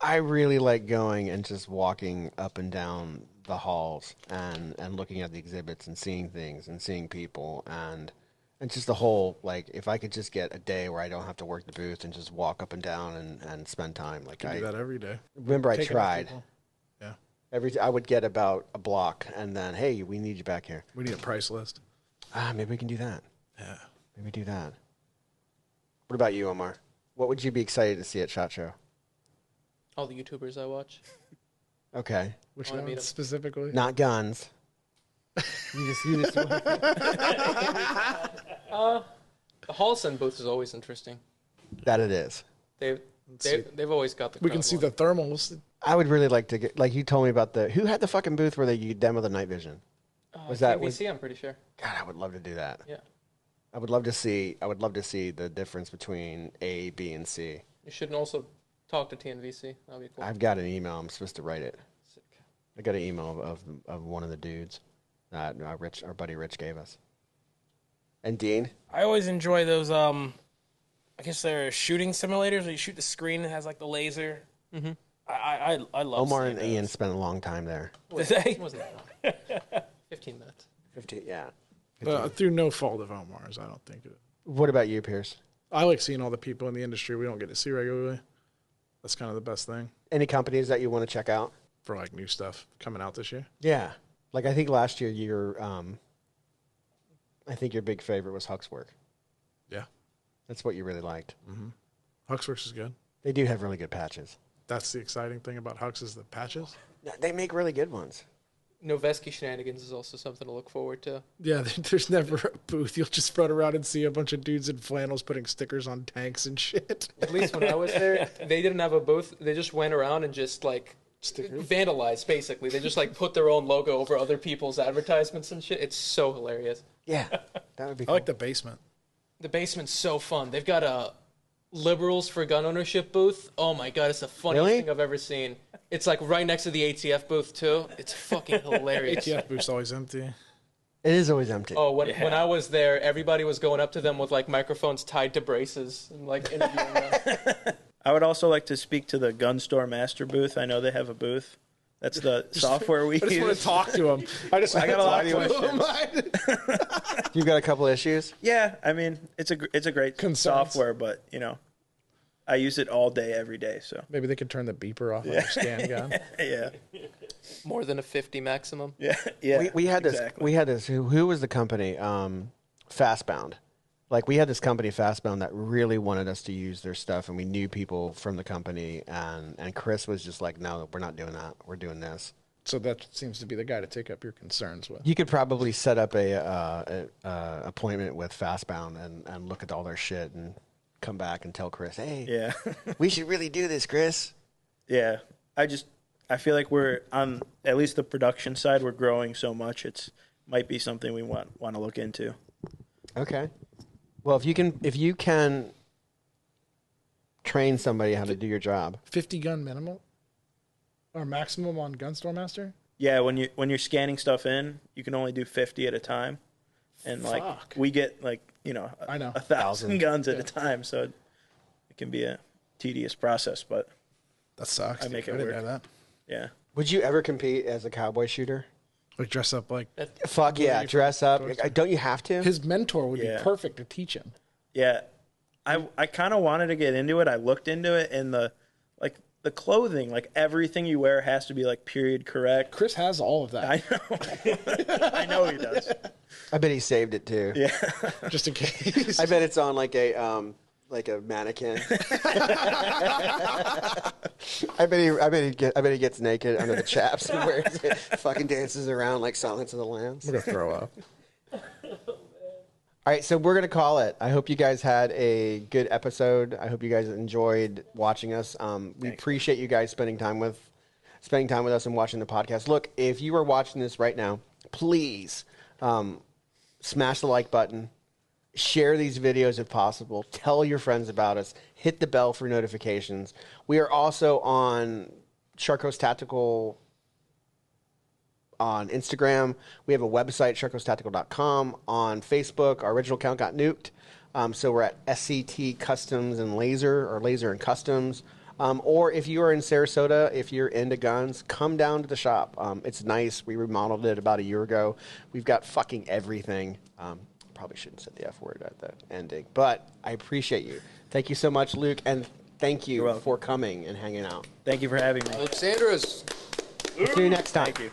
I really like going and just walking up and down the halls and looking at the exhibits and seeing things and seeing people and just the whole, like, if I could just get a day where I don't have to work the booth and just walk up and down and spend time. Like
I do that every day.
remember I
Taking off
tried.
people. Yeah.
I would get about a block and then, hey, we need you back here.
We need a price list.
Maybe we can do that.
Yeah.
Maybe do that. What about you, Omar? What would you be excited to see at SHOT Show?
All the YouTubers I watch.
Okay.
Which
Wanna meet
one
'em.
specifically?
Not guns. You just
The Halson booth is always interesting.
that it is.
They've always got the.
We can
crowd
see
going.
the thermals.
I would really like to get, like you told me about who had the fucking booth where you demo the night vision? Was that
TVC? I'm pretty sure.
God, I would love to do that.
Yeah.
I would love to see the difference between A, B, and C.
You should also talk to TNVC. That'd be cool.
I've got an email. I'm supposed to write it.
Sick.
I got an email of one of the dudes that our buddy Rich gave us. And Dean?
I always enjoy those. I guess they're shooting simulators where you shoot the screen and it has like the laser. Mm-hmm. I love.
Omar
seeing
and Ian
those.
spent a long time there.
Did they?
It wasn't that long. 15 minutes.
15, yeah.
Through no fault of Omar's, I don't think.
What about you, Pierce?
I like seeing all the people in the industry we don't get to see regularly. That's kind of the best thing
Any companies that you want to check out?
for like new stuff coming out this year.
Yeah. Like I think last year I think your big favorite was Huxwork.
Yeah,
That's what you really liked.
Huxworks is good.
They do have really good patches.
That's the exciting thing about Hux is the patches.
They make really good ones.
Noveski Shenanigans is also something to look forward to.
Yeah, there's never a booth. You'll just run around and see a bunch of dudes in flannels putting stickers on tanks and shit.
At least when I was there, they didn't have a booth. They just went around and just like vandalized, basically. They just like put their own logo over other people's advertisements and shit. It's so hilarious.
Yeah. That would be
I
cool.
like the basement.
The basement's so fun. They've got a Liberals for Gun Ownership booth. Oh my god, it's the funniest
Really?
thing I've ever seen. It's like right next to the ATF booth too. It's fucking hilarious.
ATF booth's always empty.
It is always empty.
Oh, when I was there, everybody was going up to them with like microphones tied to braces and like interviewing them.
I would also like to speak to the Gun Store Master booth. I know they have a booth. That's the software we
I just want
use.
to talk to him. I
got a lot of
questions.
You've got a couple issues?
Yeah, I mean it's a great
Concerns.
software, but I use it all day, every day. So
Maybe they could turn the beeper off on their scan gun.
yeah,
More than a 50 maximum.
yeah.
We had this.
exactly.
We had this. Who was the company? Fastbound. Like we had this company, Fastbound, that really wanted us to use their stuff, and we knew people from the company. And Chris was just like, "No, we're not doing that. We're doing this."
So that seems to be the guy to take up your concerns with.
You could probably set up a appointment with Fastbound and look at all their shit and come back and tell Chris, "Hey,
Yeah,
we should really do this, Chris."
yeah. I feel like we're on at least the production side. We're growing so much. It's might be something we want to look into.
Okay. Well, if you can train somebody how to do your job.
50 gun minimum or maximum on Gun Store Master?
Yeah, when you're scanning stuff in, you can only do 50 at a time, and like
Fuck.
we get like
I know.
1,000 guns at a time, so it can be a tedious process. But
That sucks.
I make
dude.
it
didn't
work.
know that.
yeah,
Would you ever compete as a cowboy shooter?
Like dress up like
Fuck yeah, dress up.
Doors.
Don't you have to?
his mentor would
Yeah.
be perfect to teach him.
yeah. I kind of wanted to get into it. I looked into it, and the clothing, like everything you wear has to be like period correct.
Chris has all of that.
I know, I know he does.
I bet he saved it too.
Yeah,
Just in case.
I bet it's on like a mannequin. I bet he gets naked under the chaps and wears it, fucking dances around like Silence of the Lambs.
I'm going to throw up.
All right, so we're going to call it. I hope you guys had a good episode. I hope you guys enjoyed watching us. We appreciate you guys spending time with us and watching the podcast. Look, if you are watching this right now, please smash the like button. Share these videos if possible. Tell your friends about us. Hit the bell for notifications. We are also on Sharkos Tactical on Instagram. We have a website, sharkostactical.com. On Facebook, our original account got nuked. So we're at SCT Customs and Laser, or Laser and Customs. Or if you are in Sarasota, if you're into guns, come down to the shop. It's nice. We remodeled it about a year ago. We've got fucking everything. Probably shouldn't say the F word at the ending, but I appreciate you. Thank you so much, Luke, and thank you
welcome.
for coming and hanging out.
Thank you for having me.
Alexandra's.
We'll see you next time.
Thank you.